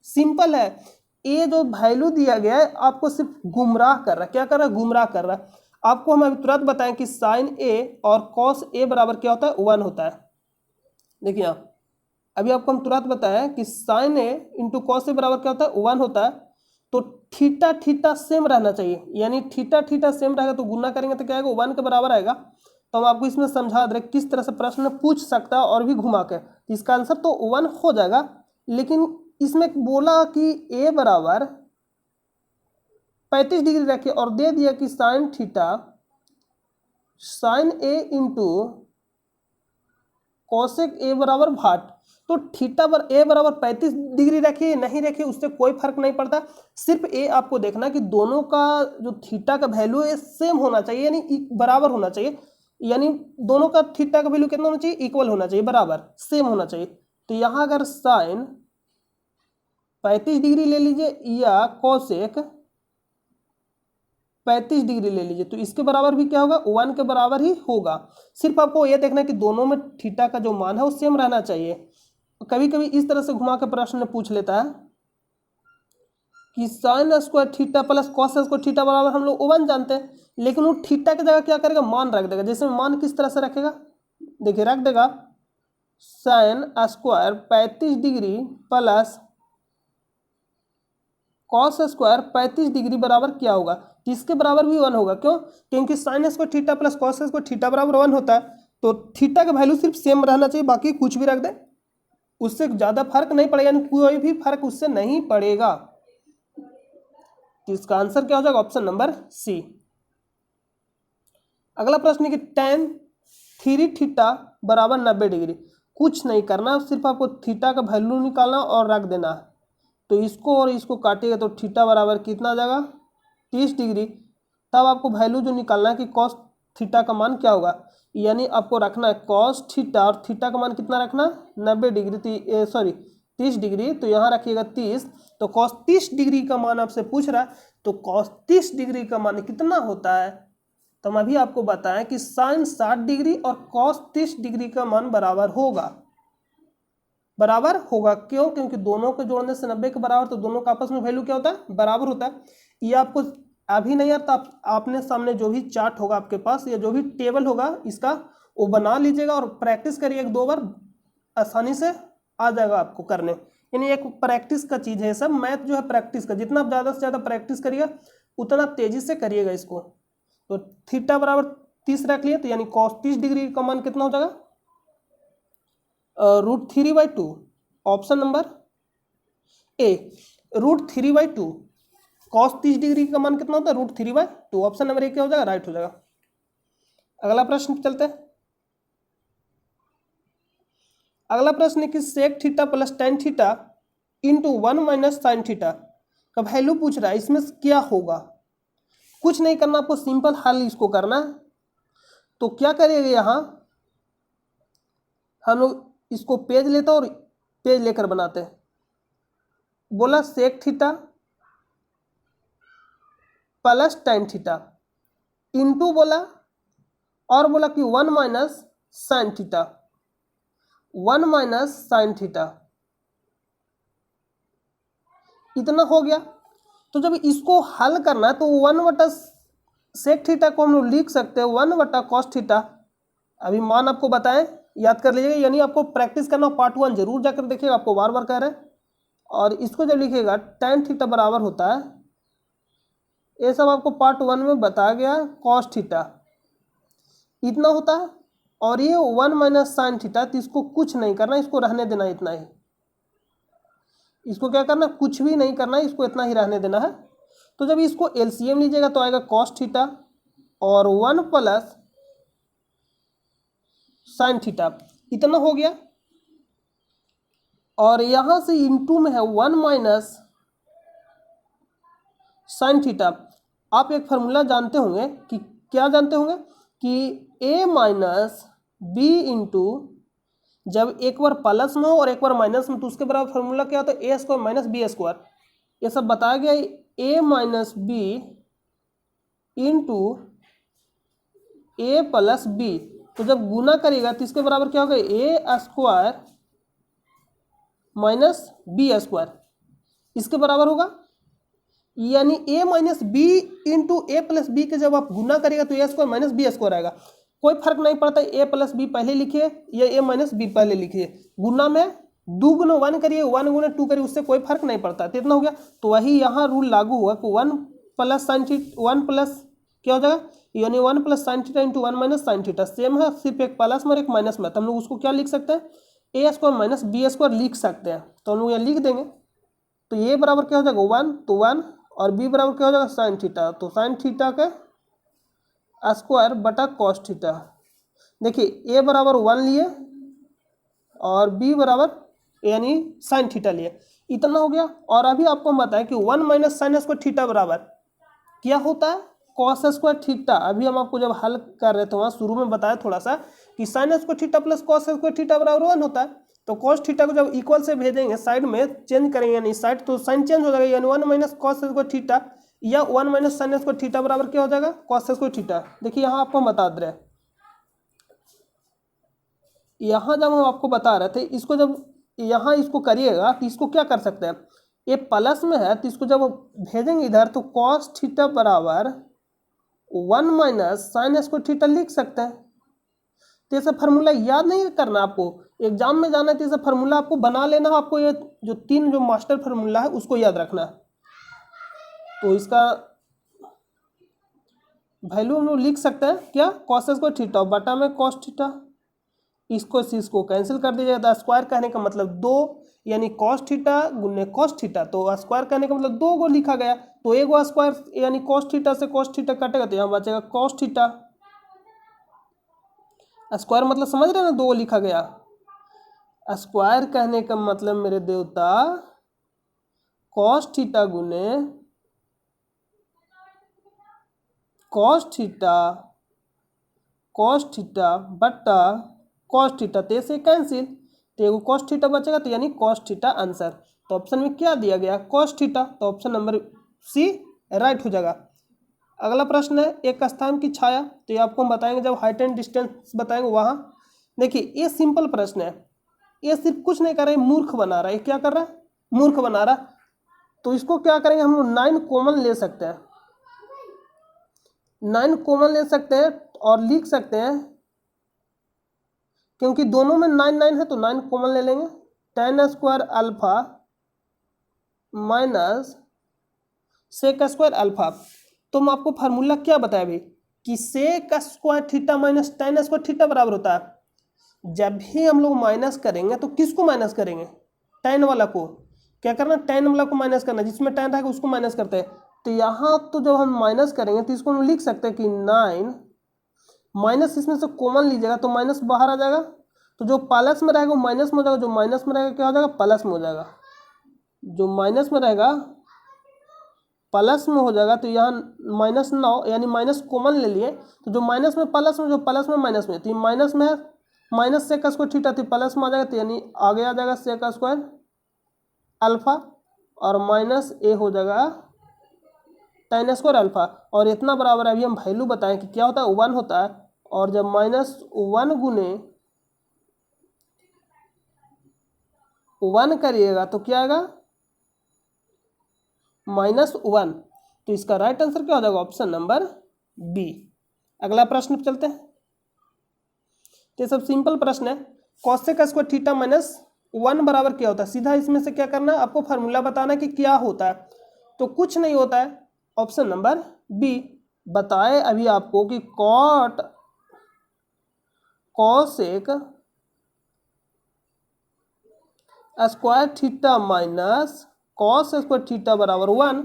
सिंपल है। ए जो वैल्यू दिया गया है आपको सिर्फ गुमराह कर रहा है, क्या कर रहा है, गुमराह कर रहा है। आपको हम अभी तुरंत बताएं कि साइन ए और कॉस ए बराबर क्या होता है, 1 होता है। देखिए यहाँ अभी आपको हम तुरंत बताएं कि sign A into cos A बराबर क्या होता है, 1 होता है। तो थीटा थीटा सेम रहना चाहिए, यानी थीटा थीटा सेम रहेगा तो गुना करेंगे तो क्या आएगा, 1 के बराबर आएगा। तो हम आपको इसमें समझा दे रहे किस तरह से प्रश्न पूछ सकता है और भी घुमा के, इसका आंसर तो 1 हो जाएगा। लेकिन इसमें बोला कि ए बराबर 35 डिग्री रखे और दे दिया कि साइन थीटा साइन ए इंटू कॉसेक ए बराबर भाट। तो थीटा पर ए बराबर 35 डिग्री रखिए नहीं रखिए उससे कोई फर्क नहीं पड़ता, सिर्फ ए आपको देखना कि दोनों का जो थीटा का वैल्यू है सेम होना चाहिए, यानी बराबर होना चाहिए, यानी दोनों का थीटा का वैल्यू कितना होना चाहिए, इक्वल होना चाहिए, बराबर सेम होना चाहिए। तो यहां अगर साइन 35 डिग्री ले लीजिए या कॉसेक 35 डिग्री ले लीजिए, तो इसके बराबर भी क्या होगा, 1 के बराबर ही होगा। सिर्फ आपको यह देखना है कि दोनों में थीटा का जो मान है वो सेम रहना चाहिए। कभी कभी इस तरह से घुमा के प्रश्न पूछ लेता है कि sign square theta plus cos square theta बराबर हम लोग 1 जानते हैं, लेकिन वो थीटा की जगह क्या करेगा, मान रख देगा। जैसे मान किस तरह से रखेगा, देखिए रख देगा sine square 35 degree plus cos square 35 degree बराबर क्या होगा, इसके बराबर भी 1 होगा। क्यों, क्योंकि sign square theta plus cos square theta बराबर 1 होता है। तो थीटा का वैल्यू सिर्फ सेम रहना चाहिए, बाकी कुछ भी रख दे उससे ज्यादा फर्क नहीं पड़ेगा, यानी कोई भी फर्क उससे नहीं पड़ेगा। तो इसका आंसर क्या हो जाएगा, ऑप्शन नंबर सी। अगला प्रश्न है कि tan 3 थीटा बराबर 90 डिग्री, कुछ नहीं करना, सिर्फ आपको थीटा का वैल्यू निकालना और रख देना। तो इसको और इसको काटिएगा तो थीटा बराबर कितना आ जाएगा, 30 डिग्री। तब आपको वैल्यू जो निकालना है कि कॉस थीटा का मान क्या होगा, यानी आपको रखना है कॉस थीटा, और थीटा का मान कितना रखना, 90 डिग्री, सॉरी 30 डिग्री, तो यहाँ रखिएगा 30। तो कॉस 30 डिग्री का मान आपसे पूछ रहा है, तो कॉस 30 डिग्री का मान कितना होता है, तो हम अभी आपको बताएं कि साइन 60 डिग्री और कॉस 30 डिग्री का मान बराबर होगा, बराबर होगा। क्यों, क्योंकि दोनों को जोड़ने से 90 के बराबर, तो दोनों का आपस में वैल्यू क्या होता है, बराबर होता है। ये आपको अभी नहीं आता, आपने सामने जो भी चार्ट होगा आपके पास या जो भी टेबल होगा इसका वो बना लीजिएगा और प्रैक्टिस करिए 1-2 बार, आसानी से आ जाएगा आपको करने। यानी एक प्रैक्टिस का चीज़ है सब, मैथ जो है प्रैक्टिस का, जितना आप ज़्यादा से ज़्यादा प्रैक्टिस करिएगा उतना तेजी से करिएगा इसको। तो थीटा बराबर 30 रख लिया, तो यानी कॉस 30 डिग्री का मान कितना हो जाएगा, √3/2, ऑप्शन नंबर ए √3/2 कॉस 30 डिग्री का मान कितना होता है √3/2। ऑप्शन नंबर ए क्या हो जाएगा, राइट हो जाएगा। अगला प्रश्न चलते हैं। अगला प्रश्न है कि sec theta plus tan theta into 1 minus sine theta का वैल्यू पूछ रहा है, इसमें क्या होगा। कुछ नहीं करना, आपको सिंपल हल इसको करना है। तो क्या करेंगे, यहां हम लोग इसको पेज लेते हैं और पेज लेकर बनाते हैं। बोला sec theta plus tan theta into बोला और बोला कि 1 minus sine theta, 1 minus sine theta, इतना हो गया। तो जब इसको हल करना है तो 1 सेक थीटा को हम लोग लिख सकते हैं 1 कॉस थीटा। अभी मान आपको बताएं, याद कर लीजिएगा, यानी आपको प्रैक्टिस करना, पार्ट 1 जरूर जाकर देखिएगा, आपको बार बार कह रहे हैं। और इसको जब लिखिएगा टेन थीटा बराबर होता है, ये सब आपको पार्ट 1 में बताया गया, कॉस थीटा इतना होता है। और ये 1 माइनस साइन थीटा, तो इसको कुछ नहीं करना, इसको रहने देना इतना ही। इसको क्या करना, कुछ भी नहीं करना, इसको इतना ही रहने देना है। तो जब इसको एलसीएम लीजिएगा तो आएगा कॉस थीटा और 1 प्लस साइन थीटा, इतना हो गया। और यहां से इंटू में है 1 माइनस साइन थीटा। आप एक फॉर्मूला जानते होंगे कि क्या जानते होंगे कि a माइनस बी इंटू, जब एक बार प्लस में हो और एक बार माइनस में तो उसके बराबर फॉर्मूला क्या होता है, a square minus b square. ये सब बताया गया, a minus b into a plus b. तो जब गुना करेगा तो इसके बराबर क्या होगा, a square minus b square, इसके बराबर होगा। यानी a minus b into a plus b के जब आप गुना करेगा तो a square minus b square आएगा। कोई फर्क नहीं पड़ता a प्लस बी पहले लिखिए या a माइनस बी पहले लिखिए, गुना में 2 गुना 1 करिए, 1 गुना 2 करिए, उससे कोई फर्क नहीं पड़ता। तो इतना हो गया। तो वही यहाँ रूल लागू हुआ कि 1 प्लस साइन थीटा, 1 प्लस क्या हो जाएगा, यानी 1 plus sign theta into 1 minus sine theta same है, सिर्फ एक प्लस में और एक माइनस में। तो हम लोग उसको क्या लिख सकते हैं, ए स्क्वायर माइनस बी स्क्वायर लिख सकते हैं। तो हम लोग यहाँ लिख देंगे। तो ये बराबर क्या हो जाएगा 1, तो 1 और बी बराबर क्या हो जाएगा साइन थीटा, तो साइन थीटा का स्क्वायर बटा कॉस थीटा। देखिए ए बराबर 1 लिए और बी बराबर यानी साइन थीटा लिए, इतना हो गया। और अभी आपको बताया कि 1 माइनस साइन स्क्वायर थीटा बराबर क्या होता है, कॉस स्क्वायर थीटा। अभी हम आपको जब हल कर रहे थे वहाँ शुरू में बताया थोड़ा सा कि sign square theta plus cos square theta बराबर 1 होता है। तो कॉस थीटा को जब इक्वल से भेजेंगे साइड में चेंज करेंगे यानी साइड, तो साइन चेंज हो जाएगा, यानी 1 माइनस कॉस स्क्वायर थीटा या 1 माइनस साइन स्क्वायर थीटा बराबर क्या हो जाएगा, कॉस स्क्वायर थीटा। देखिए यहाँ आपको बता दे रहे हैं, यहाँ जब हम आपको बता रहे थे, इसको जब यहाँ इसको करिएगा तो इसको क्या कर सकते हैं, ये प्लस में है तो इसको जब भेजेंगे इधर तो कॉस थीटा बराबर 1 माइनस साइन स्क्वायर थीटा लिख सकते हैं। तो ऐसा फार्मूला याद नहीं करना, आपको एग्जाम में जाना है तो ऐसा फार्मूला आपको बना लेना है। आपको ये जो 3 जो मास्टर फार्मूला है उसको याद रखना है। तो इसका वैल्यू हम लोग लिख सकते हैं क्या, कॉस स्क्वायर थीटा बटा में कॉस थीटा, इसको कैंसिल कर दिया जाता है। स्क्वायर कहने का मतलब 2, यानी कॉस थीटा गुने कॉस थीटा, तो स्क्वायर कहने का मतलब 2 को लिखा गया। तो एक गो स्क्वायर यानी कॉस थीटा से कॉस थीटा कटेगा तो यहाँ बचेगा कॉस थीटा। स्क्वायर मतलब समझ रहे हैं ना, 2 लिखा गया। स्क्वायर कहने का मतलब मेरे देवता कॉस थीटा गुने कॉस थीटा बटा कॉस थीटा, तो से कैंसिल, तो एगो कॉस थीटा बचेगा, तो यानी कॉस थीटा आंसर। तो ऑप्शन में क्या दिया गया, कॉस थीटा, तो ऑप्शन नंबर सी राइट हो जाएगा। अगला प्रश्न है एक स्थान की छाया, तो ये आपको हम बताएंगे जब हाइट एंड डिस्टेंस बताएंगे वहाँ। देखिए ये सिंपल प्रश्न है, ये सिर्फ कुछ नहीं कर रहा है, मूर्ख बना रहा है। क्या कर रहा है, मूर्ख बना रहा है। तो इसको क्या करेंगे हम लोग, 9 कॉमन ले सकते हैं, 9 कॉमन ले सकते हैं और लिख सकते हैं, क्योंकि दोनों में 9 9 है तो 9 कॉमन ले लेंगे। tan square alpha minus sec square alpha. तो हम आपको फार्मूला क्या बताया भाई कि sec square theta minus tan square theta बराबर होता है। जब भी हम लोग माइनस करेंगे तो किसको माइनस करेंगे, tan वाला को, क्या करना, tan वाला को माइनस करना, जिसमें tan रहेगा उसको माइनस करते हैं। तो यहाँ तो जब हम माइनस करेंगे तो इसको हम लिख सकते हैं कि 9 माइनस, इसमें से कॉमन लीजिएगा तो माइनस बाहर आ जाएगा, तो जो प्लस में रहेगा वो माइनस में हो जाएगा, जो माइनस में रहेगा क्या हो जाएगा, प्लस में हो जाएगा, जो माइनस में रहेगा प्लस में हो जाएगा। तो यहाँ -9 यानी माइनस कॉमन ले लिए, तो जो माइनस में प्लस में, जो प्लस में माइनस में, तो ये माइनस में है, माइनस सेक स्क्वायर थीटा, तो प्लस में आ जाएगा, तो यानी आगे आ जाएगा सेक स्क्वायर अल्फा और माइनस ए हो जाएगा tan स्क्वायर अल्फा। और इतना बराबर अभी हम वैल्यू बताएं कि क्या होता है, 1 होता है। और जब -1 गुने 1 करिएगा तो क्या आएगा, -1। तो इसका राइट आंसर क्या हो जाएगा, ऑप्शन नंबर बी। अगला प्रश्न पे चलते हैं। तो सब सिंपल प्रश्न है, कॉसेक स्क्वायर थीटा -1 बराबर क्या होता है। सीधा इसमें से क्या करना है, आपको फार्मूला बताना कि क्या होता है। तो कुछ नहीं होता है, ऑप्शन नंबर बी। बताए अभी आपको कि cosec square theta minus cos square theta बराबर 1।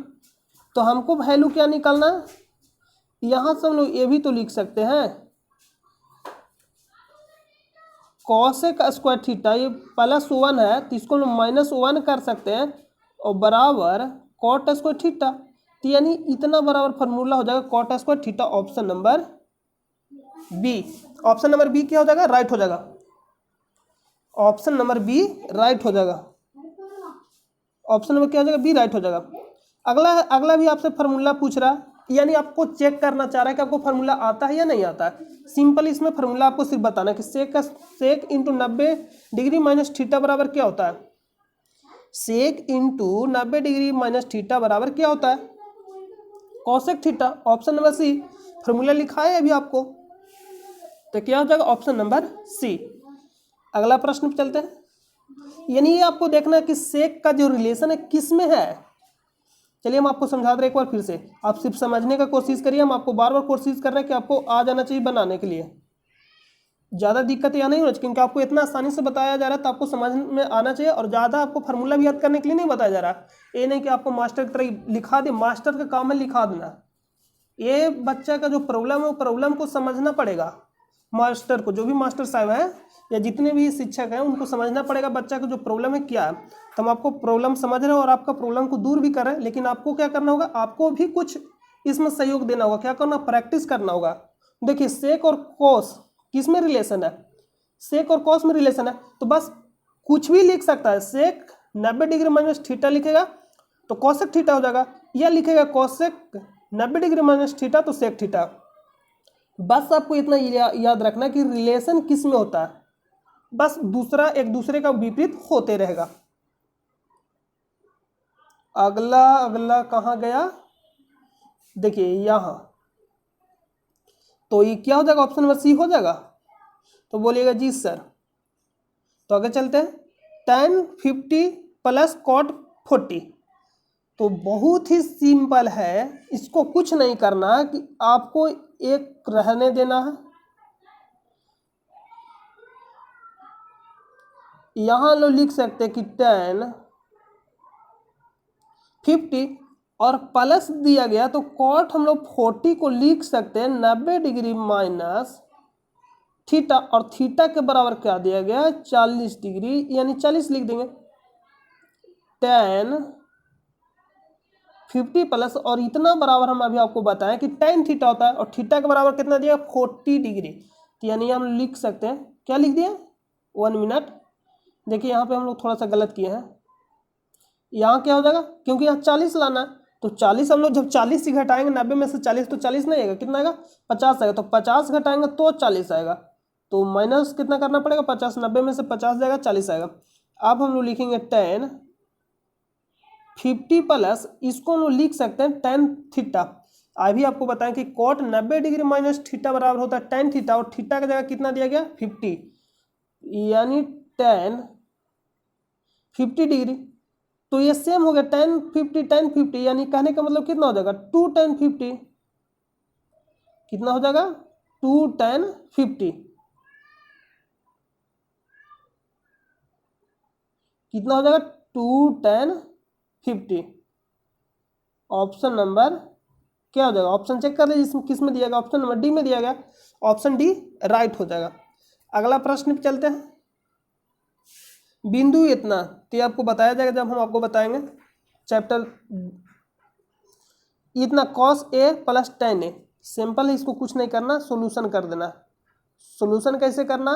तो हमको वैल्यू क्या निकालना है, यहां से हम लोग ये भी तो लिख सकते हैं, कॉसेक स्क्वायर थीटा ये +1 है, तो इसको हम -1 कर सकते हैं और बराबर कॉट स्क्वायर थीटा। तो यानी इतना बराबर फार्मूला हो जाएगा cot square theta, option number b. Option number b क्या हो जाएगा, राइट हो जाएगा, ऑप्शन नंबर बी राइट हो जाएगा, ऑप्शन नंबर क्या हो जाएगा, बी राइट हो जाएगा। अगला भी आपसे फार्मूला पूछ रहा है, यानी आपको चेक करना चाह रहा है कि आपको फार्मूला आता है या नहीं आता है। सिंपल इसमें फार्मूला आपको सिर्फ बताना है कि sec into 90 degree minus theta बराबर क्या होता है। Sec into 90 degree minus theta बराबर क्या होता है, cosec theta, option number c. Formula लिखा है अभी आपको, तो क्या हो जाएगा, ऑप्शन नंबर सी। अगला प्रश्न पे चलते हैं। यानी ये आपको देखना है कि सेक का जो रिलेशन है किस में है। चलिए हम आपको समझा दे रहे एक बार फिर से, आप सिर्फ समझने का कोशिश करिए, हम आपको बार बार कोशिश कर रहे हैं कि आपको आ जाना चाहिए बनाने के लिए। ज़्यादा दिक्कत यहाँ नहीं होना चाहिए, क्योंकि आपको इतना आसानी से बताया जा रहा है तो आपको समझ में आना चाहिए। और ज़्यादा आपको फार्मूला भी याद करने के लिए नहीं बताया जा रहा, ये नहीं कि आपको मास्टर की तरह लिखा दे, मास्टर का काम है लिखा देना। ये बच्चा का जो प्रॉब्लम है वो प्रॉब्लम को समझना पड़ेगा, मास्टर को, जो भी मास्टर साहब हैं या जितने भी शिक्षक हैं उनको समझना पड़ेगा बच्चा का जो प्रॉब्लम है क्या है। तो हम आपको प्रॉब्लम समझ रहे हैं और आपका प्रॉब्लम को दूर भी कर रहे हैं, लेकिन आपको क्या करना होगा, आपको भी कुछ इसमें सहयोग देना होगा। क्या करना, प्रैक्टिस करना होगा। देखिए सेक और कॉस किस में रिलेशन है, सेक और कॉस में रिलेशन है, तो बस कुछ भी लिख सकता है। सेक 90 डिग्री माइनस थीटा लिखेगा तो कॉसेक थीटा हो जाएगा, या लिखेगा कॉसेक 90 डिग्री माइनस थीटा तो सेक थीटा। बस आपको इतना याद रखना कि रिलेशन किस में होता है, बस दूसरा एक दूसरे का विपरीत होते रहेगा। अगला कहाँ गया, देखिए यहां, तो ये क्या हो जाएगा, ऑप्शन नंबर सी हो जाएगा। तो बोलिएगा जी सर। तो आगे चलते हैं, tan 50 प्लस cot 40। तो बहुत ही सिंपल है, इसको कुछ नहीं करना कि आपको एक रहने देना है, यहां लोग लिख सकते हैं कि tan 50 और प्लस दिया गया तो कॉट हम लोग 40 को लिख सकते हैं 90 डिग्री माइनस थीटा, और थीटा के बराबर क्या दिया गया, 40 डिग्री, यानी 40 लिख देंगे। tan 50 प्लस, और इतना बराबर हम अभी आपको बताएं कि tan थीटा होता है, और थीटा के बराबर कितना दिया, 40 डिग्री। तो यानी हम लिख सकते हैं, क्या लिख दिया, 1 मिनट। देखिए यहाँ पे हम लोग थोड़ा सा गलत किए हैं, यहाँ क्या हो जाएगा, क्योंकि यहाँ 40 लाना है, तो 40 हम लोग जब 40 ही घटाएंगे 90 में से 40, तो 40 नहीं आएगा, कितना आएगा, 50 आएगा। तो 50 घटाएंगे तो 40 आएगा, तो माइनस कितना करना पड़ेगा, 50, 90 में से 50 जाएगा, 40 आएगा। अब हम लोग लिखेंगे tan 50 प्लस, इसको हम लोग लिख सकते हैं tan थीटा। अभी आपको बताएं कि cot 90 डिग्री माइनस थीटा बराबर होता है tan थीटा, और थीटा की जगह कितना दिया गया, 50, यानी tan 50 डिग्री। तो ये सेम हो गया tan 50, यानी कहने का मतलब कितना हो जाएगा, 2 tan 50, कितना हो जाएगा, 2 tan 50, कितना हो जाएगा, 2tan50। ऑप्शन नंबर क्या हो जाएगा, ऑप्शन चेक कर लीजिए इसमें किस में दिया गया, ऑप्शन नंबर डी में दिया गया, ऑप्शन डी राइट हो जाएगा। अगला प्रश्न पे चलते हैं। बिंदु इतना, तो ये आपको बताया जाएगा जब हम आपको बताएंगे चैप्टर। इतना cos a plus tan a, simple है, इसको कुछ नहीं करना, सॉल्यूशन कर देना। सॉल्यूशन कैसे करना,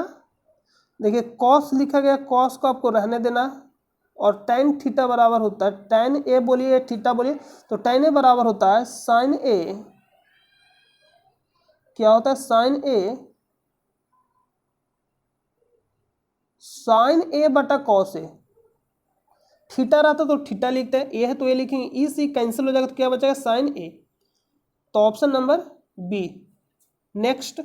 देखिए cos लिखा गया, cos को आपको रहने देना, और tan थीटा बराबर होता है tan a बोलिए थीटा बोलिए, तो tan a बराबर होता है sin a, क्या होता है sin a बटा cos a। थीटा रहता तो थीटा लिखते हैं, ए है तो ए लिखेंगे, ई सी कैंसिल हो जाएगा तो क्या बचेगा sin a, तो ऑप्शन नंबर बी। नेक्स्ट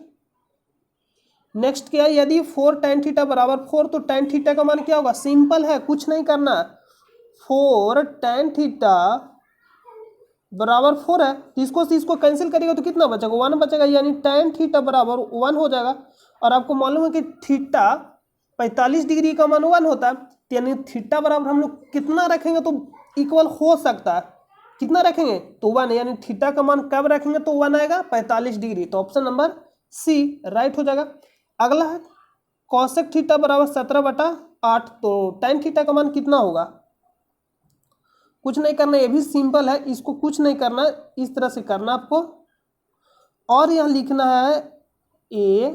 क्या है, यदि 4 tan थीटा बराबर 4, तो tan थीटा का मान क्या होगा, सिंपल है, कुछ नहीं करना, 4 tan थीटा बराबर 4 है, तो इसको कैंसिल करेगा तो कितना बचेगा, 1 बचेगा, यानी tan थीटा बराबर 1 हो जाएगा। और आपको मालूम है कि थीटा 45 डिग्री का मान 1 होता है, तो यानी थीटा बराबर हम लोग कितना रखेंगे तो इक्वल हो सकता है, कितना रखेंगे तो 1, यानी थीटा का मान कब रखेंगे तो 1 आएगा 45 डिग्री, तो ऑप्शन नंबर सी राइट हो जाएगा। अगला है कॉसेक थीटा बराबर 17/8, तो tan थीटा का मान कितना होगा, कुछ नहीं करना, ये भी सिंपल है, इसको कुछ नहीं करना, इस तरह से करना आपको, और यहाँ लिखना है ए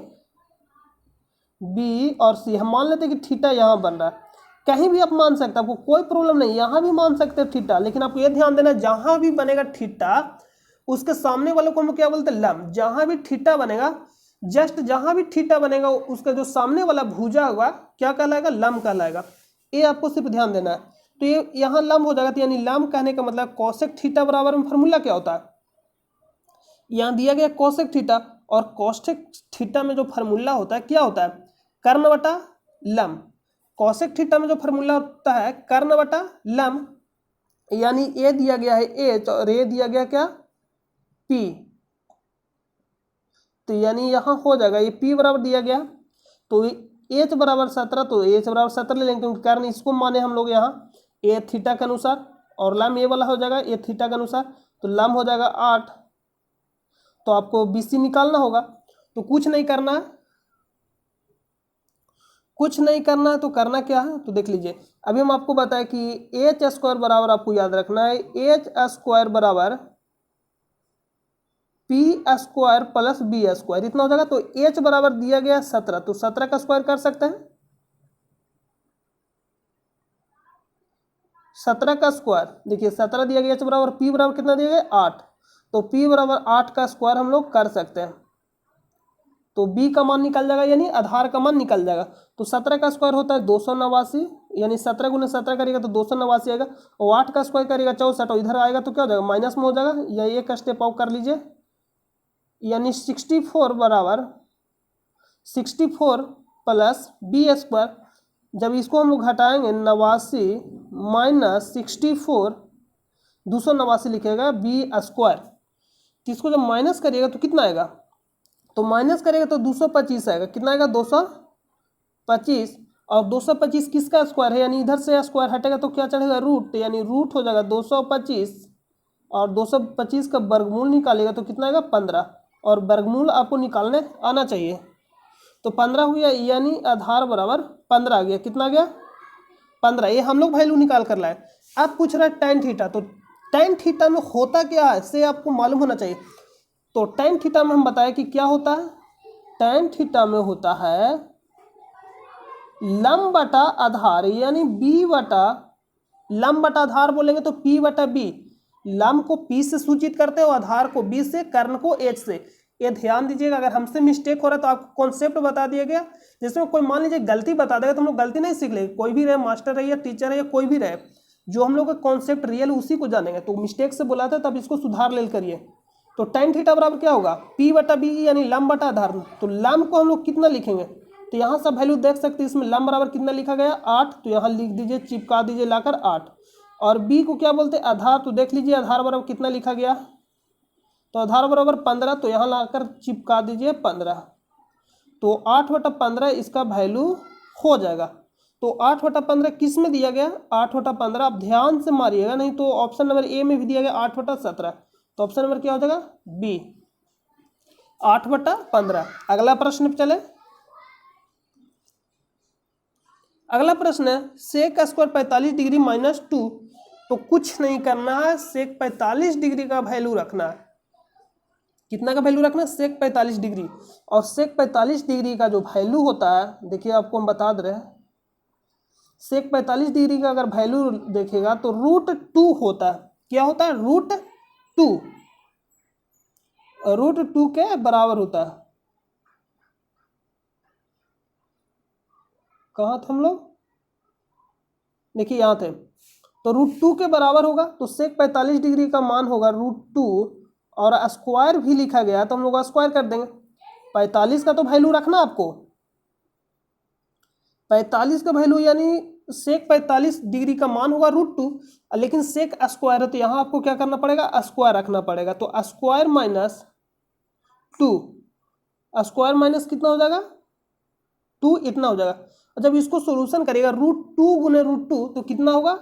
बी और सी। हम मान लेते हैं कि थीटा यहाँ बन रहा है, कहीं भी आप मान सकते हैं, आपको कोई प्रॉब्लम नहीं, यहाँ भी मान सकते हैं थीटा, लेकिन आपको ये ध्यान देना जहाँ भी बनेगा थीटा उसके सामने वाले को हम क्या बोलते हैं लंब, जहाँ भी थीटा बनेगा, जस्ट जहाँ भी थीटा बनेगा उसका जो सामने वाला भुजा होगा क्या कहलाएगा, लंब कहलाएगा। ये आपको सिर्फ ध्यान देना है, तो ये यहाँ लंब हो जाएगा, तो यानी लंब कहने का मतलब कॉसेक थीटा बराबर में फॉर्मूला क्या होता है, यहाँ दिया गया कॉसेक थीटा, और कॉसेक थीटा में जो फॉर्मूला होता है क्या होता है, कर्ण बटा लंब। कॉसेक थीटा में जो फॉर्मूला होता है कर्ण बटा लंब, यानी ए दिया गया है एच और ए दिया गया क्या पी, तो यानी यहाँ हो जाएगा ये पी बराबर दिया गया, तो एच बराबर 17, तो एच बराबर 17 ले लेंगे क्योंकि कारण इसको माने हम लोग यहाँ ए थीटा के अनुसार, और लंब ए वाला हो जाएगा ए थीटा के अनुसार, तो लंब हो जाएगा 8, तो आपको BC निकालना होगा, तो कुछ नहीं करना, तो करना क्या है, तो देख लीजिए अभी हम आपको बताएं कि एच स्क्वायर बराबर आपको याद रखना है एच स्क्वायर बराबर p square plus b square, इतना हो जाएगा। तो एच बराबर दिया गया 17, तो 17 का स्क्वायर कर सकते हैं, 17 का स्क्वायर, देखिए 17 दिया गया, एच बराबर पी बराबर कितना दिया गया 8, तो पी बराबर 8 का स्क्वायर हम लोग कर सकते हैं, तो बी का मान निकल जाएगा, यानी आधार का मान निकल जाएगा। तो 17 का स्क्वायर होता है 289, यानी 17 गुना 17 करेगा तो 289 आएगा, और 8 का स्क्वायर करेगा 64, और इधर आएगा तो क्या हो जाएगा माइनस में हो जाएगा, या एक स्टेप आउट कर लीजिए, यानी 64 बराबर 64 प्लस बी स्क्वायर, जब इसको हम लोग घटाएंगे 89 माइनस 64, 289 लिखेगा बी स्क्वायर, तो इसको जब माइनस करिएगा तो कितना आएगा, तो माइनस करेगा तो 225 आएगा, कितना आएगा 225, और 225 किसका स्क्वायर है, यानी इधर से स्क्वायर हटेगा तो क्या चढ़ेगा रूट, तो यानी रूट हो जाएगा 225, और 225 का वर्गमूल निकालेगा तो कितना आएगा 15, और वर्गमूल आपको निकालने आना चाहिए, तो 15 हुआ, यानी आधार बराबर 15 आ गया, कितना आ गया 15, ये हम लोग वैल्यू निकाल कर लाए। अब पूछ रहा है tan थीटा, तो tan थीटा में होता क्या है से आपको मालूम होना चाहिए, तो tan थीटा में हम बताएं कि क्या होता है, tan थीटा में होता है लंब बटा आधार, यानी b बटा लंब बटा आधार बोलेंगे तो p बटा b, लंब को p से सूचित करते हो, आधार को b से, कर्ण को h से। ये ध्यान दीजिएगा, अगर हमसे मिस्टेक हो रहा है तो आपको कॉन्सेप्ट बता दिया गया, जिसमें कोई मान लीजिए गलती बता देगा तो हम लोग गलती नहीं सीख लेंगे, कोई भी रहे मास्टर रहे या टीचर है या कोई भी रहे, जो हम लोग का कॉन्सेप्ट रियल उसी को जानेंगे, तो मिस्टेक से बोला था तब इसको सुधार ले करिए। तो tan थीटा बराबर क्या होगा p बटा b, यानी लंब बटा आधार, तो लंब को हम लोग कितना लिखेंगे, तो यहाँ सब वैल्यू देख सकते हैं, इसमें लंब बराबर कितना लिखा गया 8, तो यहाँ लिख दीजिए, चिपका दीजिए लाकर 8, और b को क्या बोलते हैं आधार, तो देख लीजिए आधार बराबर कितना लिखा गया, तो आधार बराबर 15, तो यहाँ लाकर चिपका दीजिए 15, तो 8 बटा 15 इसका वैल्यू हो जाएगा। तो 8/15 किस में दिया गया? 8/15। आप ध्यान से मारिएगा, नहीं तो ऑप्शन नंबर ए में भी दिया गया 8/17। तो ऑप्शन नंबर क्या हो जाएगा? बी, 8/15। अगला प्रश्न पे चले। अगला प्रश्न है सेक स्क्वायर 45 डिग्री -2। तो कुछ नहीं करना है, सेक 45 डिग्री का वैल्यू रखना है। कितना का वैल्यू रखना है? सेक 45 डिग्री। और सेक 45 डिग्री का जो वैल्यू होता है, देखिए आपको हम बता दे रहे हैं, सेक 45 डिग्री का अगर वैल्यू देखेगा तो √2 होता है। क्या होता है? √2। √2 के बराबर होता है। कहाँ थे हम लोग? देखिए यहाँ थे। तो √2 के बराबर होगा, तो सेक 45 डिग्री का मान होगा √2, और स्क्वायर भी लिखा गया तो हम लोग स्क्वायर कर देंगे। 45 का तो वैल्यू रखना आपको, 45 का वैल्यू यानी सेक 45 डिग्री का मान होगा √2, लेकिन सेक स्क्वायर है तो यहाँ आपको क्या करना पड़ेगा? स्क्वायर रखना पड़ेगा। तो स्क्वायर -2, स्क्वायर माइनस कितना हो जाएगा? 2, इतना हो जाएगा। जब इसको सोल्यूशन करेगा √2 गुने √2 तो कितना होगा?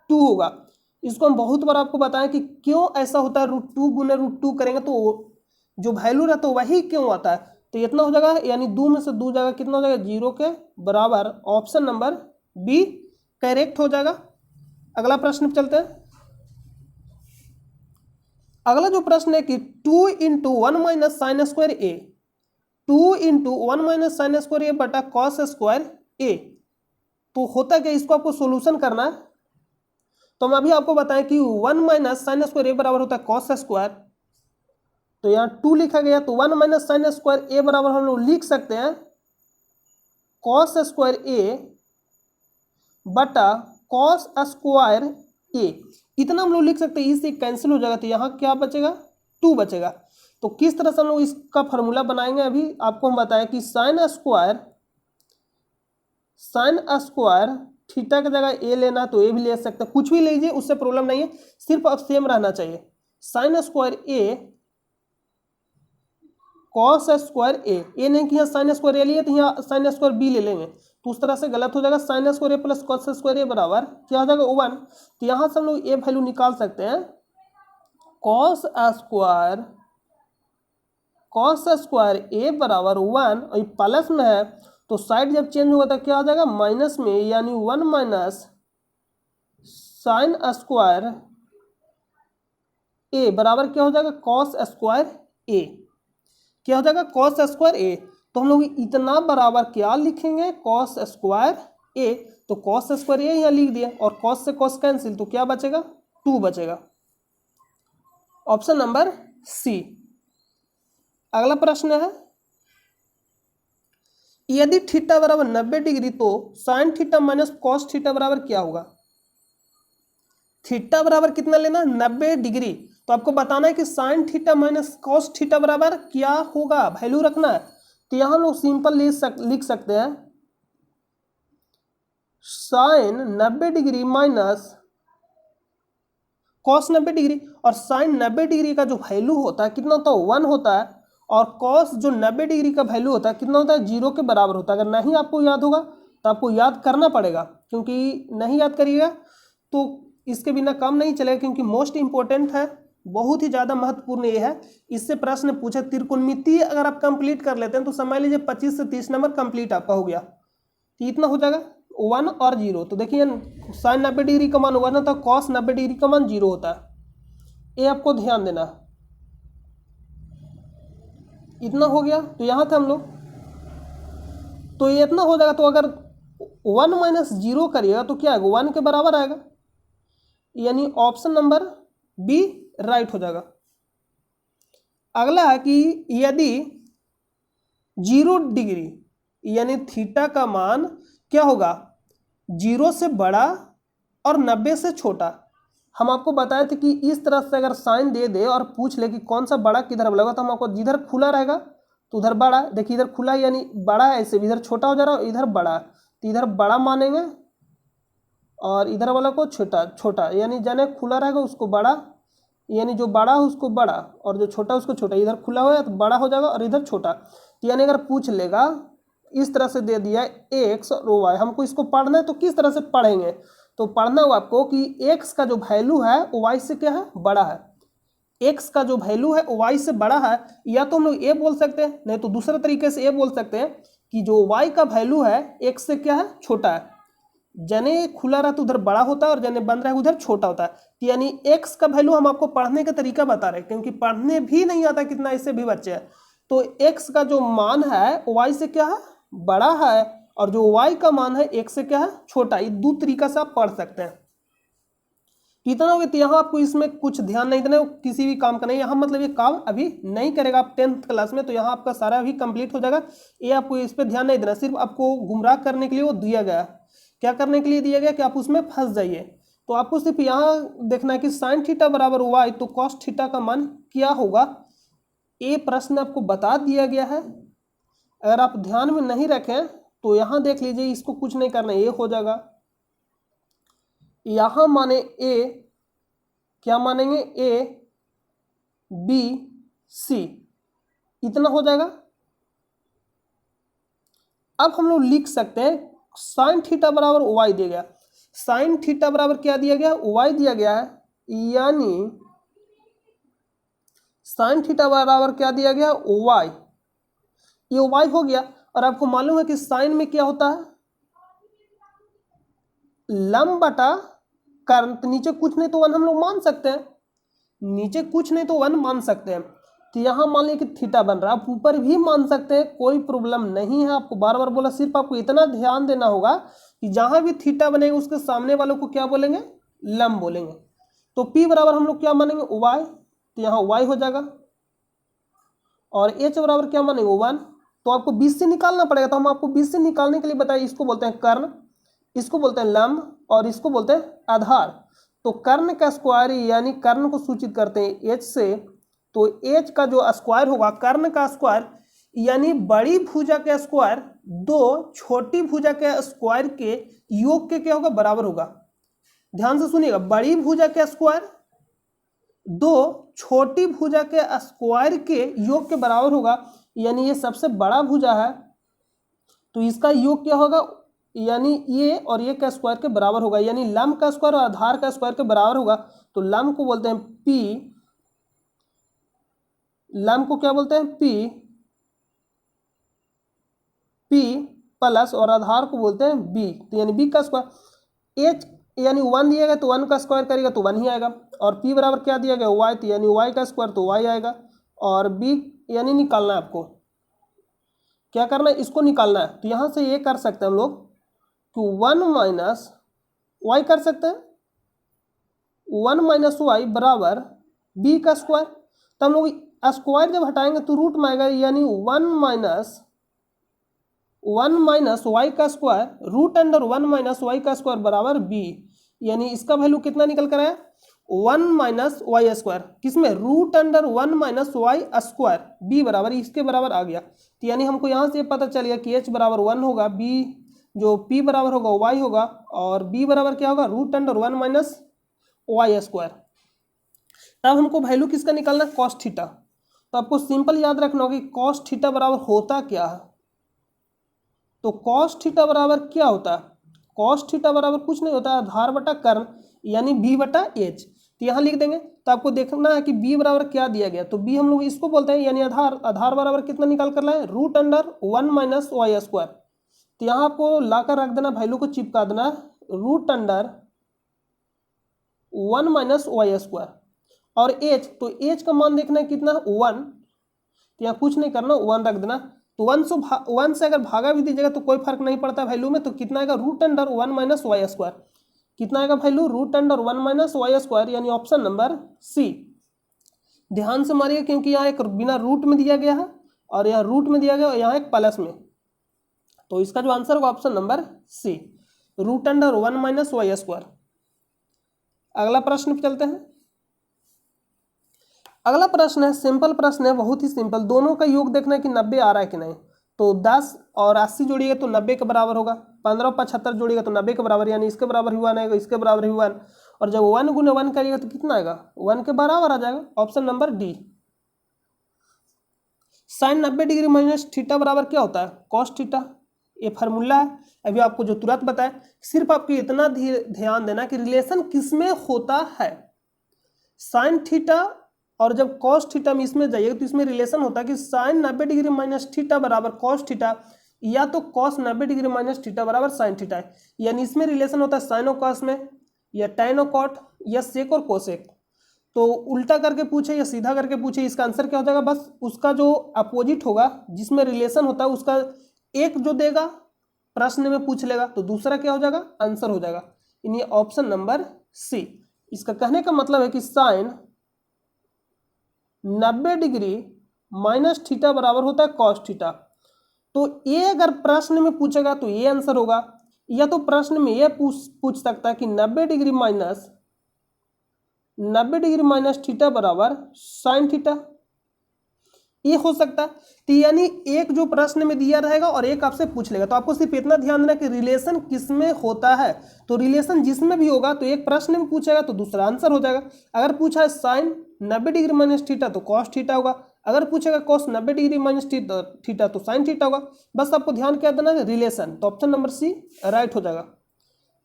2 होगा। इसको हम बहुत बार आपको बताएं कि क्यों ऐसा होता है, √2 गुने √2 करेंगे तो जो वैल्यू रहता है वही क्यों आता है। तो इतना हो जाएगा, यानी 2 में से 2 जाएगा, कितना हो जाएगा? 0 के बराबर। ऑप्शन नंबर बी करेक्ट हो जाएगा। अगला प्रश्न पे चलते हैं। अगला जो प्रश्न है कि 2 × 1 - sin स्क्वायर ए, 2 × 1 - sin स्क्वायर ए बटा cos स्क्वायर ए। तो होता क्या, इसको आपको सोल्यूशन करना है। तो हम अभी आपको बताएं कि 1 - sin स्क्वायर ए बराबर होता है cos स्क्वायर। तो यहाँ 2 लिखा गया, तो 1 - sin स्क्वायर ए बराबर हम लोग लिख सकते हैं cos स्क्वायर ए बटा cos स्क्वायर ए। इतना हम लोग लिख सकते हैं, इससे कैंसिल हो जाएगा, तो यहाँ क्या बचेगा? 2 बचेगा। तो किस तरह से हम लोग इसका फॉर्मूला बनाएंगे, अभी आपको हम बताएं कि साइन स्क्वायर थीटा की जगह ए लेना तो ए भी ले सकते हैं, कुछ भी लीजिए, उससे प्रॉब्लम नहीं है, सिर्फ अब सेम रहना चाहिए। साइन स्क्वायर ए कॉस स्क्वायर ए नहीं कि यहाँ साइन स्क्वायर ए लिए तो यहाँ साइन स्क्वायर बी ले लेंगे, तो उस तरह से गलत हो जाएगा। साइन स्क्वायर ए प्लस कॉस स्क्वायर ए बराबर क्या हो जाएगा? 1। तो यहाँ से हम लोग ए वैल्यू निकाल सकते हैं, कॉस स्क्वायर ए बराबर 1, और प्लस में है तो साइड जब चेंज होगा तो क्या हो जाएगा? माइनस में, यानी 1 - साइन स्क्वायर ए बराबर क्या हो जाएगा? कॉस स्क्वायर ए। क्या हो जाएगा? कॉस स्क्वायर ए। तो हम लोग इतना बराबर क्या लिखेंगे? कॉस स्क्वायर ए। तो कॉस स्क्वायर ए यहाँ लिख दिया, और कॉस से कॉस कैंसिल, तो क्या बचेगा? 2 बचेगा। Option number c. अगला प्रश्न है, यदि थीटा बराबर 90 डिग्री तो sine theta minus cos theta बराबर क्या होगा? थीटा बराबर कितना लेना? 90 डिग्री। तो आपको बताना है कि sign theta minus cos theta बराबर क्या होगा, वैल्यू रखना है। तो यहां लोग सिंपल लिख सकते हैं sine 90 degree minus cos 90 degree, और साइन 90 डिग्री का जो वैल्यू होता है कितना होता है? 1 होता है, और कॉस जो 90 डिग्री का वैल्यू होता है कितना होता है? 0 के बराबर होता है। अगर नहीं आपको याद होगा तो आपको याद करना पड़ेगा, क्योंकि नहीं याद करिएगा तो इसके बिना काम नहीं चलेगा, क्योंकि मोस्ट इंपॉर्टेंट है, बहुत ही ज़्यादा महत्वपूर्ण ये है। इससे प्रश्न पूछे, त्रिकोणमिति अगर आप कंप्लीट कर लेते हैं तो समझ लीजिए 25 से 30 नंबर कंप्लीट आपका हो गया। तो इतना हो जाएगा 1 और 0। तो देखिए साइन 90 डिग्री का मान 1 होता है, कॉस 90 डिग्री का मान 0 होता है, ये आपको ध्यान देना। इतना हो गया, तो यहाँ थे हम लोग, तो ये इतना हो जाएगा। तो अगर 1 - 0 करिएगा तो क्या आएगा? 1 के बराबर आएगा, यानी ऑप्शन नंबर बी राइट हो जाएगा। अगला है कि यदि 0 डिग्री यानी थीटा का मान क्या होगा? 0 से बड़ा और 90 से छोटा। हम आपको बताए थे कि इस तरह से अगर साइन दे दे और पूछ ले कि कौन सा बड़ा किधर लगेगा, तो हम आपको जिधर खुला रहेगा तो उधर बड़ा, देखिए इधर खुला यानी बड़ा है, ऐसे इधर छोटा हो जा रहा है, इधर बड़ा, तो इधर बड़ा मानेंगे और इधर वाला को छोटा, यानी जाने खुला रहेगा उसको बड़ा, यानी जो बड़ा है उसको बड़ा, और जो छोटा उसको छोटा। इधर खुला हुआ है तो बड़ा हो जाएगा और इधर छोटा। तो यानी अगर पूछ लेगा इस तरह से दे दिया एक्स और वाई, हमको इसको पढ़ना है तो किस तरह से पढ़ेंगे, तो पढ़ना हो आपको कि एक्स का जो वैल्यू है वो वाई से क्या है, बड़ा है। एक्स का जो वैल्यू है वो वाई से बड़ा है, या तो हम लोग ये बोल सकते हैं, नहीं तो दूसरे तरीके से ये बोल सकते हैं कि जो वाई का वैल्यू है एक्स से क्या है, छोटा है। जने खुला रहा तो उधर बड़ा होता है और जने बंद रहा है उधर छोटा होता है। तो यानी एक्स का वैल्यू हम आपको पढ़ने का तरीका बता रहे हैं, क्योंकि पढ़ने भी नहीं आता कितना, इससे भी बच्चे हैं। तो एक्स का जो मान है वाई से क्या है, बड़ा है, और जो वाई का मान है एक्स से क्या है, छोटा। ये दो तरीका से आप पढ़ सकते हैं। इतना हो गया। तो यहाँ आपको इसमें कुछ ध्यान नहीं देना, किसी भी काम का नहीं, यहाँ मतलब ये काम अभी नहीं करेगा आप 10th क्लास में, तो यहाँ आपका सारा अभी कंप्लीट हो जाएगा। ये आपको इस पर ध्यान नहीं देना, सिर्फ आपको गुमराह करने के लिए वो दिया गया, क्या करने के लिए दिया गया कि आप उसमें फंस जाइए। तो आपको सिर्फ यहाँ देखना है कि साइन थीटा बराबर वाई, तो कॉस थीटा का मान क्या होगा, ये प्रश्न आपको बता दिया गया है। अगर आप ध्यान में नहीं रखें तो यहाँ देख लीजिए, इसको कुछ नहीं करना, ये हो जाएगा। यहाँ माने ए, क्या मानेंगे, ए बी सी, इतना हो जाएगा। अब हम लोग लिख सकते हैं साइन थीटा बराबर वाई दिया गया, साइन थीटा बराबर क्या दिया गया, वाई दिया गया है, यानी साइन थीटा बराबर क्या दिया गया, वाई, ये वाई हो गया। और आपको मालूम है कि साइन में क्या होता है, लंब बटा कर्ण, तो नीचे कुछ नहीं तो वन हम लोग मान सकते हैं, नीचे कुछ नहीं तो वन मान सकते हैं। तो यहां मान लीजिए कि थीटा बन रहा है, आप ऊपर भी मान सकते हैं, कोई प्रॉब्लम नहीं है। आपको बार बार बोला, सिर्फ आपको इतना ध्यान देना होगा कि जहां भी थीटा बनेगा उसके सामने वालों को क्या बोलेंगे, लंब बोलेंगे। तो P बराबर हम लोग क्या मानेंगे, वाई, तो यहाँ वाई हो जाएगा। और H बराबर क्या मानेंगे, वन। तो आपको बीच से निकालना पड़ेगा, तो हम आपको बीच से निकालने के लिए बताइए, इसको बोलते हैं कर्ण, इसको बोलते हैं लंब, और इसको बोलते हैं आधार। तो कर्ण का स्क्वायर यानी कर्ण को सूचित करते हैं H से, तो H का जो स्क्वायर होगा, कर्ण का स्क्वायर यानी बड़ी भुजा के स्क्वायर दो छोटी भुजा के स्क्वायर के योग के क्या होगा, बराबर होगा। ध्यान से सुनिएगा, बड़ी भुजा के स्क्वायर दो छोटी भुजा के स्क्वायर के योग के बराबर होगा, यानी ये सबसे बड़ा भुजा है तो इसका योग क्या होगा, यानी ये और ये का स्क्वायर के बराबर होगा, यानी लंब का स्क्वायर और आधार का स्क्वायर के बराबर होगा। तो लंब को बोलते हैं P, लंब को क्या बोलते हैं, P प्लस, और आधार को बोलते हैं B, तो यानी B का स्क्वायर। H यानी वन दिया गया तो वन का स्क्वायर करेगा तो वन ही आएगा, और P बराबर क्या दिया गया, Y, तो यानी Y का स्क्वायर तो Y आएगा। और B यानी निकालना है आपको, क्या करना है, इसको निकालना है। तो यहाँ से ये कर सकते हैं हम लोग कि वन माइनस वाई कर सकते हैं, वन माइनस वाई बराबर बी का स्क्वायर। तो हम लोग स्क्वायर जब हटाएंगे तो रूट में आएगा, यानी वन माइनस वाई का square, root under one minus y का स्क्वायर बराबर बी, यानी इसका वैल्यू कितना निकल कर आया, वन माइनस वाई स्क्वायर, किसमें, root under one minus y square, b बराबर इसके बराबर आ गया। तो यानी हमको यहाँ से पता चल गया कि H बराबर वन होगा, बी जो P बराबर होगा वाई होगा, और B बराबर क्या होगा, root under one minus y square. तब हमको वैल्यू किसका निकालना है, कॉस थीटा। तो आपको सिंपल याद रखना होगा कि कॉस थीटा बराबर होता क्या है। तो कॉस थीटा बराबर क्या होता है, कॉस थीटा बराबर कुछ नहीं होता है, आधार बटा कर्ण, यानी B बटा H। तो यहाँ लिख देंगे। तो आपको देखना है कि B बराबर क्या दिया गया, तो B हम लोग इसको बोलते हैं, यानी आधार, आधार बराबर कितना निकाल कर लाए, root under one minus y square. तो यहाँ आपको लाकर रख देना, वैल्यू को चिपका देना, root under one minus y square. और H, तो H का मान देखना है कितना, वन, तो यहाँ कुछ नहीं करना, वन रख देना। तो वन से अगर भागा भी दीजिएगा तो कोई फर्क नहीं पड़ता वैल्यू में। तो कितना आएगा, root under one minus y square, कितना आएगा value, root under one minus y square, यानी ऑप्शन नंबर सी। ध्यान से मारिए, क्योंकि यहाँ एक बिना रूट में दिया गया है और यहाँ रूट में दिया गया और यहाँ एक प्लस में, तो इसका जो आंसर होगा option number c, root under one minus y square. अगला प्रश्न पे चलते हैं। अगला प्रश्न है, सिंपल प्रश्न है, बहुत ही सिंपल। दोनों का योग देखना है कि 90 आ रहा है कि नहीं। तो 10 और 80 जोड़िएगा तो 90 के बराबर होगा, 15 और 75 जोड़िएगा तो 90 के बराबर, यानी इसके बराबर ही वन आएगा, इसके बराबर ही वन। और जब वन गुने वन करिएगा तो कितना आएगा, वन के बराबर आ जाएगा, option number d. Sine 90 degree minus theta बराबर क्या होता है, कॉस थीटा। ये फार्मूला है अभी आपको जो तुरंत बताया। सिर्फ आपको इतना ध्यान देना कि रिलेशन किसमें होता है, साइन थीटा और जब कॉस थीटा में इसमें जाइए तो इसमें रिलेशन होता है कि साइन 90 डिग्री माइनस थीटा बराबर कॉस थीटा, या तो कॉस 90 डिग्री माइनस थीटा बराबर साइन थीटा है। यानी इसमें रिलेशन होता है साइन और कॉस में, या टैन और कॉट, या सेक और कोसेक। तो उल्टा करके पूछे या सीधा करके पूछे, इसका आंसर क्या हो जाएगा, बस उसका जो अपोजिट होगा जिसमें रिलेशन होता है उसका एक जो देगा प्रश्न में पूछ लेगा, तो दूसरा क्या हो जाएगा, आंसर हो जाएगा। यानी ऑप्शन नंबर सी। इसका कहने का मतलब है कि साइन 90 डिग्री माइनस थीटा बराबर होता है कॉस थीटा। तो ये अगर प्रश्न में पूछेगा तो ये आंसर होगा, या तो प्रश्न में ये पूछ सकता है कि 90 डिग्री माइनस थीटा बराबर साइन थीटा, ये हो सकता है। तो यानी एक जो प्रश्न में दिया रहेगा और एक आपसे पूछ लेगा। तो आपको सिर्फ इतना ध्यान देना कि रिलेशन किसमें होता है, तो रिलेशन जिसमें भी होगा तो एक प्रश्न में पूछेगा तो दूसरा आंसर हो जाएगा। अगर पूछा है साइन 90 डिग्री माइनस थीटा तो कॉस थीटा होगा, अगर पूछेगा कॉस 90 डिग्री माइनस थीटा तो साइन थीटा होगा। बस आपको ध्यान क्या देना है, रिलेशन। तो ऑप्शन नंबर सी राइट हो जाएगा।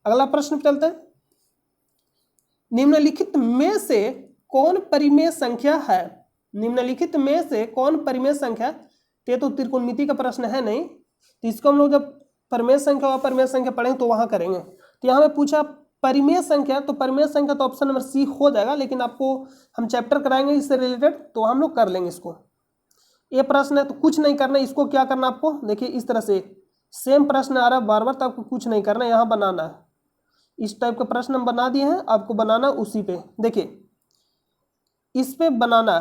अगला प्रश्न पे चलते हैं। निम्नलिखित में से कौन परिमेय संख्या है, निम्नलिखित में से कौन परिमेय संख्या, ये तो त्रिकोणमिति का प्रश्न है नहीं, तो इसको हम लोग जब परिमेय संख्या व परिमेय संख्या पढ़ेंगे तो वहां करेंगे। तो यहाँ में पूछा परिमेय संख्या, तो परिमेय संख्या तो ऑप्शन नंबर सी हो जाएगा, लेकिन आपको हम चैप्टर कराएंगे इससे रिलेटेड तो हम लोग कर लेंगे इसको। ये प्रश्न है तो कुछ नहीं करना, इसको क्या करना आपको, देखिए इस तरह से सेम प्रश्न आ रहा है बार बार, तो आपको कुछ नहीं करना, यहाँ बनाना है। इस टाइप का प्रश्न हम बना दिए हैं, आपको बनाना उसी पे, देखिए इस पे बनाना है।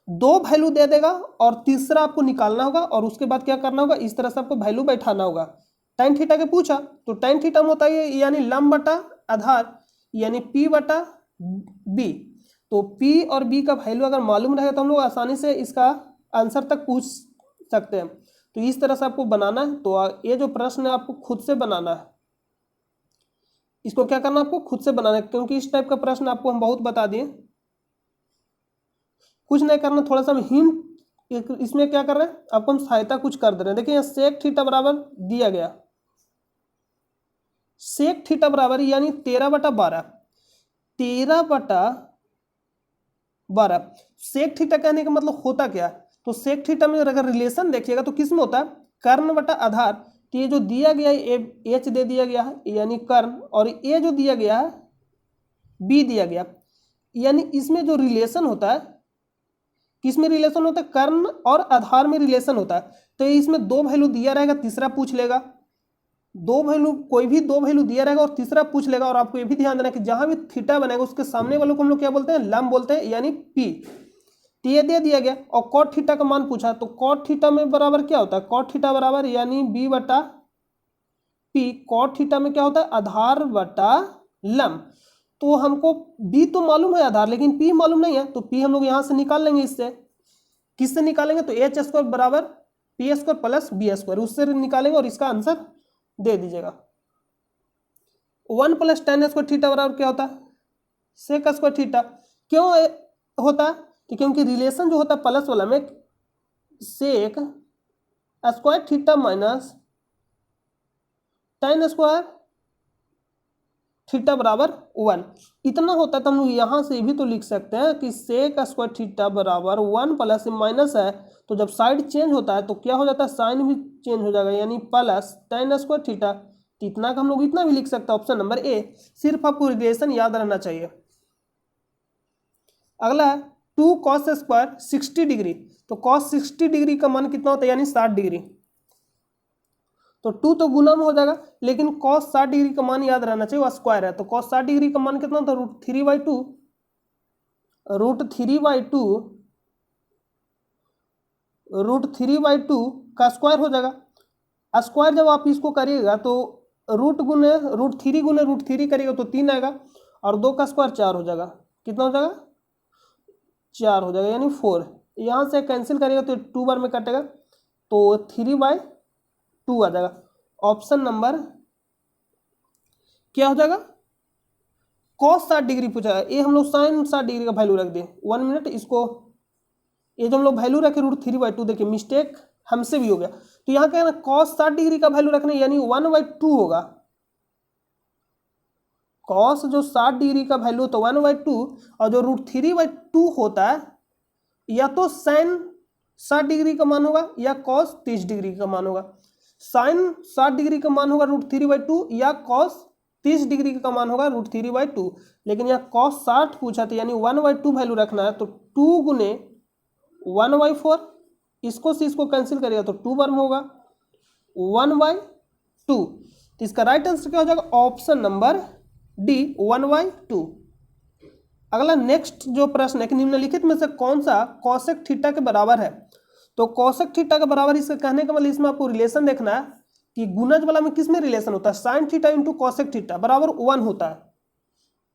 दो वैल्यू दे देगा और तीसरा आपको निकालना होगा, और उसके बाद क्या करना होगा, इस तरह से आपको वैल्यू बैठाना होगा। tan थीटा के पूछा तो tan थीटा में होता है यानी लंब बटा आधार, यानी p बटा b। तो p और b का वैल्यू अगर मालूम रहे तो हम लोग आसानी से इसका आंसर तक पूछ सकते हैं। तो इस तरह से आपको बनाना है। तो ये जो प्रश्न है आपको खुद से बनाना है, इसको क्या करना है, आपको खुद से बनाना है, क्योंकि इस टाइप का प्रश्न आपको हम बहुत बता दिए। कुछ नहीं करना, थोड़ा सा हम हिंट इसमें क्या कर रहे हैं, आपको हम सहायता कुछ कर दे रहे हैं। देखिए यहाँ सेक थीटा बराबर दिया गया, सेक थीटा बराबर यानी 13/12, 13/12। सेक थीटा कहने का मतलब होता क्या है, तो सेक थीटा में अगर रिलेशन देखिएगा तो किस में होता है, कर्ण बटा आधार। तो ये जो दिया गया है एच दे दिया गया है यानी कर्ण, और ये जो दिया गया है बी दिया गया, यानी इसमें जो रिलेशन होता है, किसमें रिलेशन होता है, कर्ण और आधार में रिलेशन होता है। तो इसमें दो वैल्यू दिया रहेगा, तीसरा पूछ लेगा, दो वैल्यू कोई भी दो वैल्यू दिया रहेगा और तीसरा पूछ लेगा। और आपको ये भी ध्यान देना कि जहां भी थीटा बनेगा उसके सामने वालों को हम लोग क्या बोलते हैं, लंब बोलते हैं, यानी पी। तो ये दे दिया गया और कॉट थीटा का मान पूछा, तो कॉट थीटा में बराबर क्या होता है, कॉट थीटा बराबर यानी बी बटा पी। कॉट थीटा में क्या होता है, आधार बटा लंब। तो हमको बी तो मालूम है आधार, लेकिन पी मालूम नहीं है, तो पी हम लोग यहां से निकाल लेंगे। इससे किससे निकालेंगे, तो एच स्क्वायर बराबर p square plus b square, उससे निकालेंगे और इसका आंसर दे दीजिएगा। 1 + tan स्क्वायर थीटा बराबर क्या होता है, सेक स्क्वायर थीटा। क्यों होता है, तो क्योंकि रिलेशन जो होता है प्लस वाला में sec square theta minus tan square theta बराबर 1 इतना होता है। तो हम लोग यहां से भी तो लिख सकते हैं कि सेक स्क्वायर थीटा बराबर 1 प्लस माइनस है, तो जब साइड चेंज होता है तो क्या हो जाता है, साइन भी चेंज हो जाएगा, यानी प्लस tan स्क्वायर थीटा। इतना का हम लोग इतना भी लिख सकते हैं, ऑप्शन नंबर ए। सिर्फ आपको रिलेशन याद रहना चाहिए। अगला है 2 cos स्क्वायर 60 डिग्री। तो cos 60 डिग्री का मान कितना होता है, यानी 60 डिग्री। तो 2 तो गुना में हो जाएगा, लेकिन cos 60 डिग्री का मान याद रहना चाहिए, वह स्क्वायर है। तो cos 60 डिग्री का मान कितना होता है, √3/2, √3/2 का स्क्वायर हो जाएगा। स्क्वायर जब आप इसको करिएगा तो √3 गुने √3 करिएगा तो 3 आएगा, और 2 का स्क्वायर 4 हो जाएगा। कितना हो जाएगा, 4 हो जाएगा, यानी 4। यहाँ से कैंसिल करिएगा तो 2 बार में कटेगा, तो 3/2 आ जाएगा। ऑप्शन नंबर क्या हो जाएगा, cos 60 डिग्री पूछा है, ये हम लोग sin 60 डिग्री का वैल्यू रख दें। 1 मिनट, इसको ये जो हम लोग वैल्यू रखे √3/2, देखिए मिस्टेक हमसे भी हो गया। तो यहाँ क्या है ना, कॉस 60 डिग्री का वैल्यू रखना यानी 1/2 होगा। कॉस जो 60 डिग्री का वैल्यू तो 1/2, और जो √3/2 होता है या तो साइन 60 डिग्री का मान होगा या कॉस 30 डिग्री का मान होगा। साइन 60 डिग्री का मान होगा √3/2 या कॉस 30 डिग्री का मान होगा √3/2। लेकिन यहाँ कॉस 60 पूछा था यानी 1/2 वैल्यू रखना है, तो 2 गुने 1/4, इसको से इसको कैंसिल करेगा तो 2 वर्म होगा 1/2। तो इसका राइट आंसर क्या हो जाएगा, ऑप्शन नंबर डी 1/2। अगला नेक्स्ट जो प्रश्न है कि निम्नलिखित में से कौन सा कॉसेक थीटा के बराबर है। तो कॉसेक थीटा के बराबर इसका कहने का मतलब इसमें आपको रिलेशन देखना है कि गुणज वाला में किस में रिलेशन होता है, sine theta into cosec theta बराबर 1 होता है।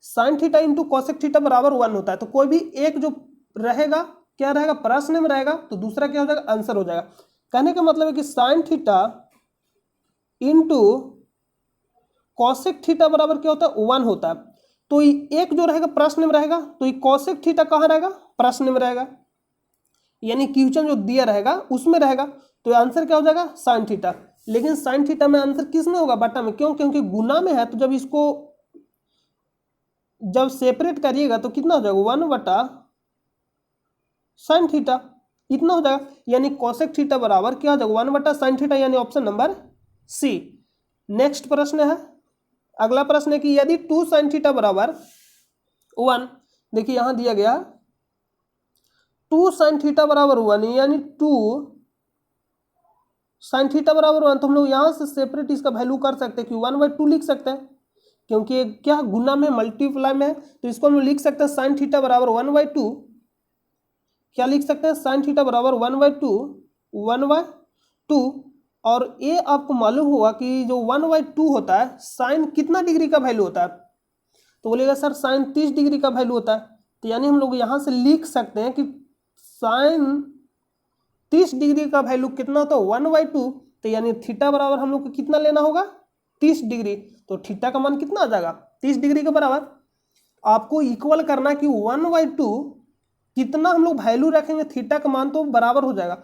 Sine theta into cosec theta बराबर 1 होता है। तो कोई भी एक जो रहेगा क्या रहेगा, प्रश्न में रहेगा, तो दूसरा क्या हो जाएगा, आंसर हो जाएगा। कहने का मतलब है कि sign theta into cosec theta बराबर क्या होता है, 1 होता है। तो एक जो रहेगा प्रश्न में रहेगा, तो ये कॉसेक थीटा कहाँ रहेगा, प्रश्न में रहेगा, यानी क्वेश्चन जो दिया रहेगा उसमें रहेगा। तो आंसर क्या हो जाएगा, साइन थीटा। लेकिन साइन थीटा में आंसर किस में होगा, बटा में। क्यों, क्योंकि गुना में है, तो जब इसको जब सेपरेट करिएगा तो कितना हो जाएगा, 1/sin थीटा, इतना हो जाएगा। यानी कॉसेक थीटा बराबर क्या हो जाएगा, 1/sin थीटा, यानी ऑप्शन नंबर सी। नेक्स्ट प्रश्न है, अगला प्रश्न है कि यदि 2sin थीटा बराबर 1, देखिए यहां दिया गया 2sin थीटा बराबर 1 यानी 2sin थीटा बराबर 1, तो हम लोग यहां से सेपरेट इसका वैल्यू कर सकते हैं कि 1/2 लिख सकते हैं, क्योंकि क्या गुना में मल्टीप्लाई में है। तो इसको हम लोग लिख सकते हैं sin थीटा बराबर 1/2, क्या लिख सकते हैं, sin थीटा बराबर 1/2। और ये आपको मालूम होगा कि जो 1/2 होता है साइन कितना डिग्री का वैल्यू होता है, तो बोलेगा सर साइन 30 डिग्री का वैल्यू होता है। तो यानी हम लोग यहाँ से लिख सकते हैं कि साइन 30 डिग्री का वैल्यू कितना होता है, 1/2। तो यानी थीटा बराबर हम लोग को कितना लेना होगा, 30 डिग्री। तो थीटा का मान कितना आ जाएगा, 30 डिग्री के बराबर। आपको इक्वल करना कि 1/2 कितना हम लोग वैल्यू रखेंगे, थीटा का मान तो बराबर हो जाएगा।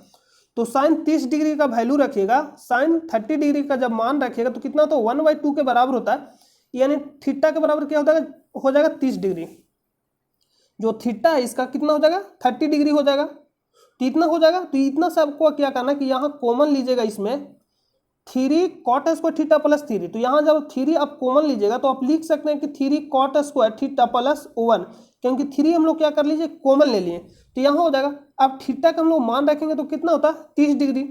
तो साइन 30 डिग्री का वैल्यू रखिएगा, साइन 30 डिग्री का जब मान रखिएगा तो कितना, तो 1/2 के बराबर होता है। यानी थीटा के बराबर क्या हो जाएगा 30 डिग्री। जो थीटा है इसका कितना हो जाएगा, 30 डिग्री हो जाएगा। तो इतना हो जाएगा। तो इतना से आपको क्या करना कि यहाँ कॉमन लीजिएगा, इसमें 3 cot स्क्वायर थीटा प्लस 3। तो यहाँ जब 3 आप कॉमन लीजिएगा तो आप लिख सकते हैं कि 3 cot स्क्वायर थीटा प्लस 1, क्योंकि 3 हम लोग क्या कर लीजिए, कॉमन ले लिए। तो यहाँ हो जाएगा। अब थीटा का हम लोग मान रखेंगे तो कितना होता है, 30 डिग्री।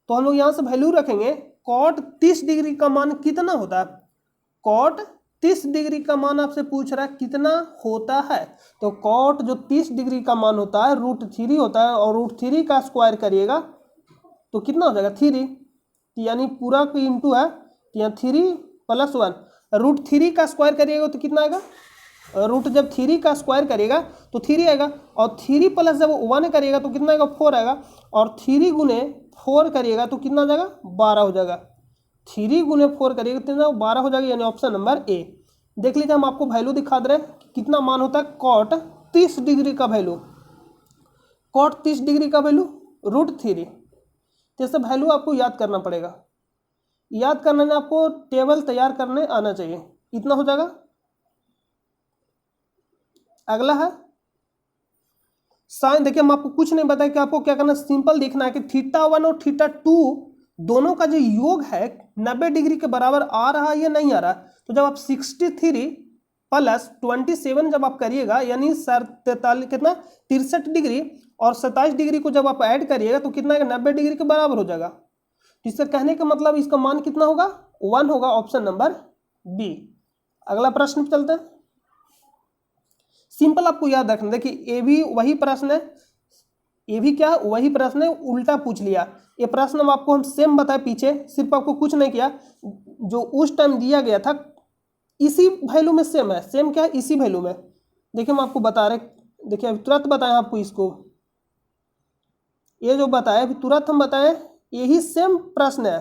तो हम लोग यहाँ से वैल्यू रखेंगे, cot 30 डिग्री का मान कितना होता है, cot 30 डिग्री का मान आपसे पूछ रहा है कितना होता है। तो cot जो 30 डिग्री का मान होता है √3 होता है, और √3 का स्क्वायर करिएगा तो कितना हो जाएगा, 3। यानी पूरा को इंटू है, यहाँ 3 + 1, √3 का स्क्वायर करिएगा तो कितना आएगा, रूट जब 3 का स्क्वायर करिएगा तो 3 आएगा, और 3 प्लस जब 1 करिएगा तो कितना आएगा, 4 आएगा, और 3 गुने 4 करिएगा तो कितना हो जाएगा, 12 हो जाएगा। 3 गुने 4 करिएगा कितना, 12 हो जाएगा, यानी ऑप्शन नंबर ए। देख लीजिए, हम आपको वैल्यू दिखा दे रहे हैं कितना मान होता है cot 30 डिग्री का वैल्यू, cot 30 डिग्री का वैल्यू √3। जैसे वैल्यू आपको याद करना पड़ेगा, याद करने में आपको टेबल तैयार करने आना चाहिए। इतना हो जाएगा। अगला है साइन। देखिए हम आपको कुछ नहीं बताया कि आपको क्या करना, सिंपल देखना है कि θ1 और θ2 दोनों का जो योग है 90 डिग्री के बराबर आ रहा है या नहीं आ रहा। तो जब आप 63 + 27 जब आप करिएगा, यानी 43 कितना 63 डिग्री, और 27 डिग्री को जब आप ऐड करिएगा तो कितना 90 डिग्री के बराबर हो जाएगा। इससे कहने का मतलब इसका मान कितना होगा, 1 होगा, ऑप्शन नंबर बी। अगला प्रश्न चलते हैं। सिंपल आपको याद रखना, देखिए ये भी वही प्रश्न है, ये भी क्या वही प्रश्न है, उल्टा पूछ लिया। ये प्रश्न आपको हम सेम बताए पीछे, सिर्फ आपको कुछ नहीं किया, जो उस टाइम दिया गया था इसी वैल्यू में सेम है। सेम क्या है, इसी वैल्यू में। देखिए हम आपको बता रहे, देखिए अभी तुरंत बताएं आपको इसको, ये जो बताया अभी तुरंत हम बताएं, यही सेम प्रश्न है।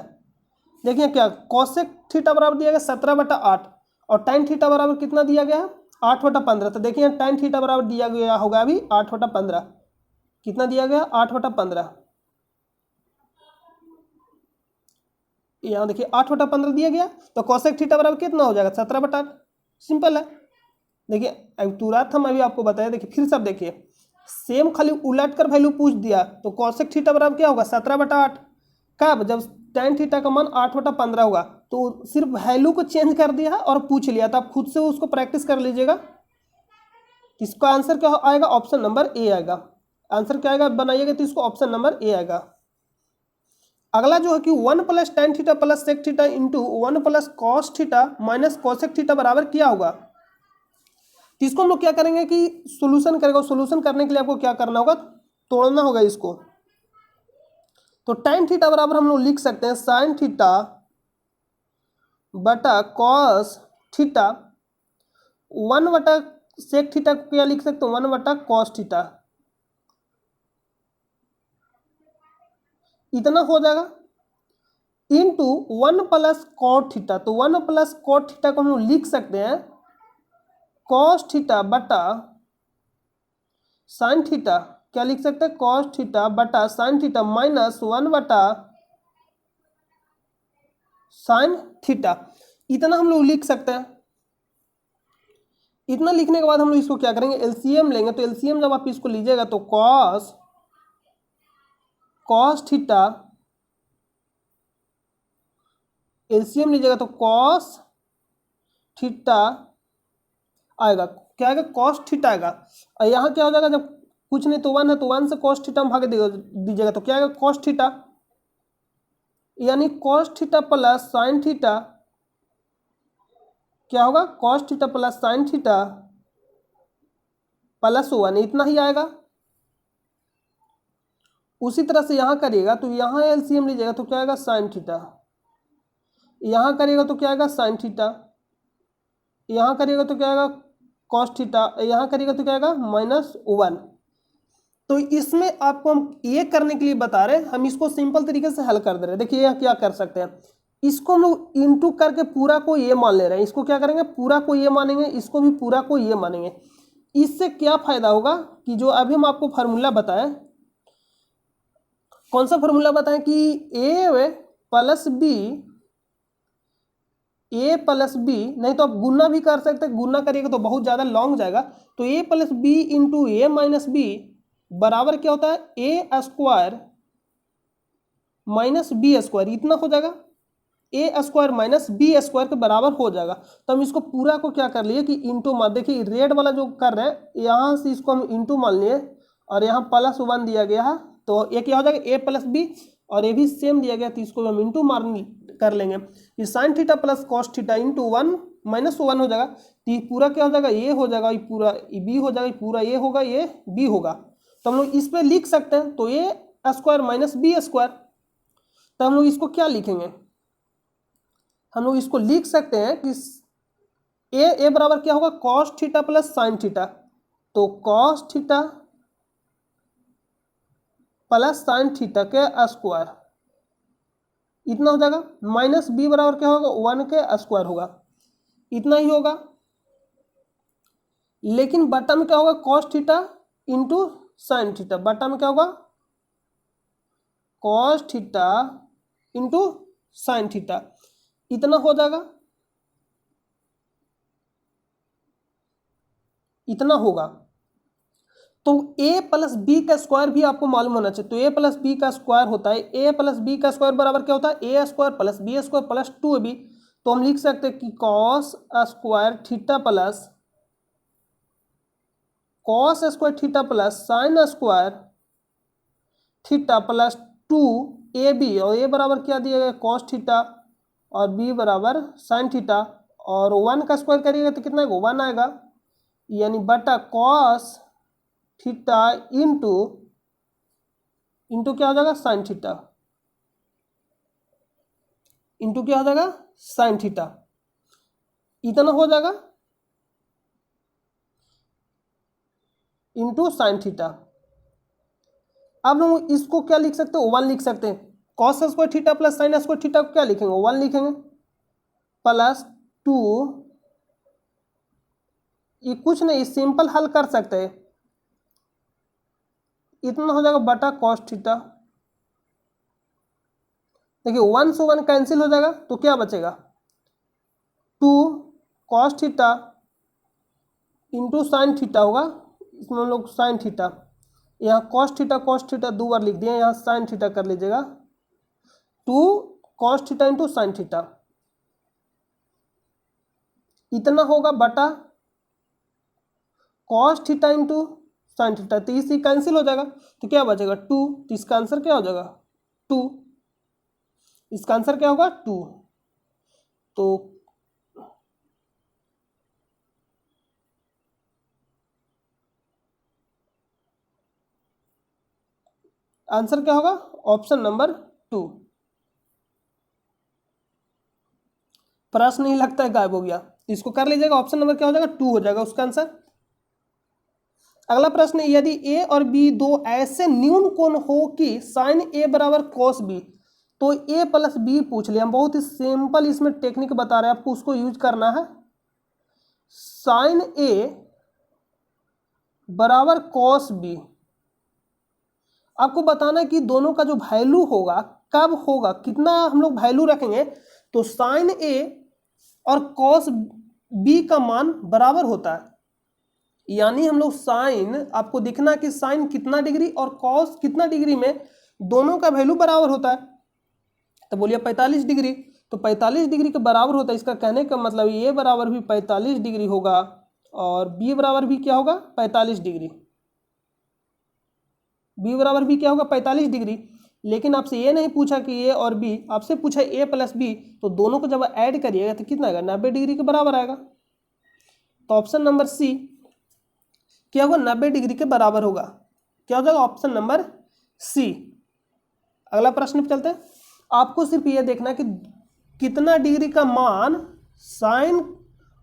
देखिए क्या, कॉसेक थीटा बराबर दिया गया 17/8, और tan थीटा बराबर कितना दिया गया, 8/15। तो देखिए tan थीटा बराबर दिया गया होगा अभी 8/15, कितना दिया गया, 8/15। यहाँ देखिए 8/15 दिया गया, तो कोसेक थीटा बराबर कितना हो जाएगा 17/8। सिंपल है। देखिए अब तुरंत हम अभी आपको बताया, देखिए फिर सब देखिए सेम खाली उलट कर वैल्यू पूछ दिया, तो कोसेक थीटा बराबर क्या होगा 17/8। कब? जब tan थीटा का मान 8/15 होगा। तो सिर्फ वैल्यू को चेंज कर दिया है और पूछ लिया, तो आप खुद से उसको प्रैक्टिस कर लीजिएगा। इसका आंसर क्या आएगा? ऑप्शन नंबर ए आएगा। आंसर क्या आएगा बनाइएगा तो इसको ऑप्शन नंबर ए आएगा। अगला जो है कि 1 + tan theta + sec theta into 1 + cos theta minus cosec theta बराबर क्या होगा। तो इसको हम लोग क्या करेंगे कि सोल्यूशन करेंगे। सोल्यूशन करने के लिए आपको क्या करना होगा? तोड़ना होगा इसको। तो tan थीटा बराबर हम लोग लिख सकते हैं sin थीटा बटा cos थीटा, 1/sec थीटा को क्या लिख सकते हैं 1/cos थीटा। इतना हो जाएगा इंटू 1 + cot थीटा। तो 1 + cot थीटा को हम लोग लिख सकते हैं cos थीटा बटा sin थीटा। क्या लिख सकते हैं? cos थीटा बटा sin theta minus 1/sin theta. इतना हम लोग लिख सकते हैं। इतना लिखने के बाद हम लोग इसको क्या करेंगे? एलसीएम लेंगे। तो एलसीएम जब आप इसको लीजिएगा तो cos थीटा, एलसीएम लीजिएगा तो cos थीटा आएगा। क्या आएगा? cos थीटा आएगा। और यहाँ क्या हो जाएगा? जब कुछ नहीं तो 1 है, तो 1 से cos थीटा में भाग दीजिएगा तो क्या आएगा? cos थीटा, यानी cos theta plus sin theta क्या होगा? cos theta plus sin theta plus 1, इतना ही आएगा। उसी तरह से यहाँ करिएगा तो यहाँ एलसीएम लीजिएगा तो क्या आएगा? sin theta. यहाँ करिएगा तो क्या आएगा? sin theta. यहाँ करिएगा तो क्या आएगा? cos theta. यहाँ करिएगा तो क्या आएगा? -1। तो इसमें आपको हम ये करने के लिए बता रहे हैं, हम इसको सिंपल तरीके से हल कर दे रहे हैं। देखिए यहाँ क्या कर सकते हैं, इसको हम लोग इंटू करके पूरा को ये मान ले रहे हैं। इसको क्या करेंगे? पूरा को ये मानेंगे, इसको भी पूरा को ये मानेंगे। इससे क्या फायदा होगा कि जो अभी हम आपको फार्मूला बताए, कौन सा फार्मूला बताएं कि ए प्लस बी, नहीं तो आप गुना भी कर सकते हैं। गुना करिएगा तो बहुत ज़्यादा लॉन्ग जाएगा। तो a + b into a minus b बराबर क्या होता है? a² - b²। इतना हो जाएगा। a² - b² के बराबर हो जाएगा। तो हम इसको पूरा को क्या कर लिए कि इंटू मान, देखिए रेड वाला जो कर रहे हैं यहाँ से इसको हम इंटू मान लिए और यहाँ +1 दिया गया है। तो ये क्या हो जाएगा? a + b, और ये भी सेम दिया गया तो इसको हम इंटू मान कर लेंगे। ये sin theta plus cos theta into 1 -1 हो जाएगा। तो ये पूरा क्या हो जाएगा? ये हो जाएगा, ये पूरा b हो जाएगा, पूरा ये होगा, ये b होगा। तो हम लोग इस पे लिख सकते हैं तो a² - b²। तो हम लोग इसको क्या लिखेंगे? हम लोग इसको लिख सकते हैं कि ए बराबर क्या होगा? cos theta plus sin theta. तो cos theta plus sin theta के स्क्वायर, इतना हो जाएगा। माइनस b बराबर क्या होगा? 1 के स्क्वायर होगा, इतना ही होगा। लेकिन बटा में क्या होगा? cos theta into sin theta. बटा में क्या होगा? cos theta into sin theta, इतना हो जाएगा, इतना होगा। तो a + b का स्क्वायर भी आपको मालूम होना चाहिए। तो a + b का स्क्वायर होता है, a + b का स्क्वायर बराबर क्या होता है? a² + b² + 2ab। तो हम लिख सकते हैं कि cos² theta plus sin² theta plus 2ab, और a बराबर क्या दिया गया? cos थीटा, और b बराबर sin थीटा, और 1 का स्क्वायर करिएगा तो कितना आएगा? 1 आएगा, यानी बटा cos थीटा इंटू क्या हो जाएगा? sin थीटा, इंटू क्या हो जाएगा? sin थीटा, इतना हो जाएगा इंटू sin थीटा। अब हम इसको क्या लिख सकते हैं? 1 लिख सकते हैं। cos² theta plus sin² theta को क्या लिखेंगे? 1 लिखेंगे प्लस 2, ये कुछ नहीं, सिंपल हल कर सकते हैं। इतना हो जाएगा बटा cos थीटा देखिए 1 से 1 कैंसिल हो जाएगा तो क्या बचेगा 2 cos theta into sine theta होगा, इसमें हम लोग साइन थीटा, यहाँ कॉस थीटा 2 बार लिख दिए, यहाँ साइन थीटा कर लीजिएगा 2 cos theta into sine theta इतना होगा बटा cos theta into sine theta, तो इसी कैंसिल हो जाएगा तो क्या बचेगा 2, तो इसका आंसर क्या हो जाएगा 2, इसका आंसर क्या होगा 2। तो आंसर क्या होगा ऑप्शन नंबर 2। प्रश्न नहीं लगता है गायब हो गया, इसको कर लीजिएगा, ऑप्शन नंबर क्या हो जाएगा 2 हो जाएगा उसका आंसर। अगला प्रश्न है, यदि ए और बी दो ऐसे न्यून कोण हो कि साइन ए बराबर कॉस बी, तो ए प्लस बी पूछ लिया हम, बहुत ही सिंपल इसमें टेक्निक बता रहे हैं आपको, उसको यूज करना है। साइन ए बराबर कॉस बी, आपको बताना है कि दोनों का जो वैल्यू होगा कब होगा, कितना हम लोग वैल्यू रखेंगे, तो साइन ए और कॉस बी का मान बराबर होता है, यानी हम लोग साइन, आपको दिखना कि साइन कितना डिग्री और कॉस कितना डिग्री में दोनों का वैल्यू बराबर होता है, तो बोलिए 45 डिग्री, तो 45 डिग्री के बराबर होता है, इसका कहने का मतलब ये बराबर भी 45 डिग्री होगा और बी बराबर भी क्या होगा 45 डिग्री, बी बराबर भी क्या होगा 45 डिग्री। लेकिन आपसे ये नहीं पूछा कि ए और बी, आपसे पूछा ए प्लस बी, तो दोनों को जब ऐड करिएगा तो कितना आएगा 90 डिग्री के बराबर आएगा, तो ऑप्शन नंबर सी क्या होगा 90 डिग्री के बराबर होगा, क्या हो जाएगा ऑप्शन नंबर सी। अगला प्रश्न पे चलते हैं, आपको सिर्फ ये देखना है कि कितना डिग्री का मान साइन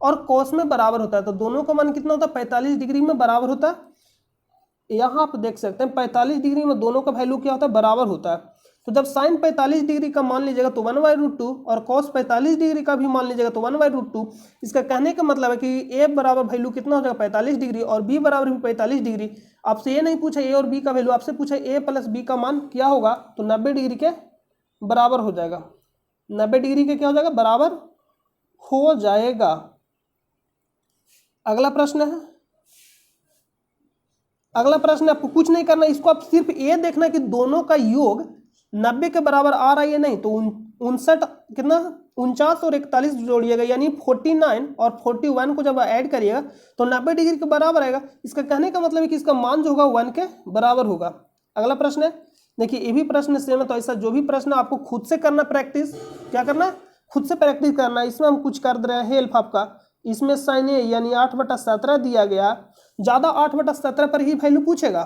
और कॉस में बराबर होता है, तो दोनों का मान कितना होता है 45 डिग्री में बराबर होता है, यहाँ आप देख सकते हैं 45 डिग्री में दोनों का वैल्यू क्या होता है बराबर होता है, तो जब साइन 45 डिग्री का मान लीजिएगा तो 1/√2 और कॉस 45 डिग्री का भी मान लीजिएगा तो 1/√2। इसका कहने का मतलब है कि ए बराबर वैल्यू कितना हो जाएगा 45 डिग्री और बी बराबर भी 45 डिग्री। आपसे ये नहीं पूछा ए और बी का वैल्यू, आपसे पूछा ए प्लस बी का मान क्या होगा, तो 90 डिग्री के बराबर हो जाएगा, 90 डिग्री के क्या हो जाएगा बराबर हो जाएगा। अगला प्रश्न है, अगला प्रश्न आपको कुछ नहीं करना, इसको आप सिर्फ ये देखना कि दोनों का योग 90 के बराबर आ रहा है या नहीं, तो 59 कितना 49 और 41 जोड़िएगा, यानी 49 और 41 को जब ऐड करिएगा तो 90 डिग्री के बराबर आएगा। इसका कहने का मतलब है कि इसका मान जो होगा 1 के बराबर होगा। अगला प्रश्न है, देखिए ये भी प्रश्न सेम है, तो ऐसा जो भी प्रश्न आपको खुद से करना, प्रैक्टिस क्या करना है खुद से प्रैक्टिस करना है। इसमें हम कुछ कर दे रहे हैं हेल्प आपका, इसमें साइन ए यानी 8/17 दिया गया, ज़्यादा 8/17 पर ही वैल्यू पूछेगा,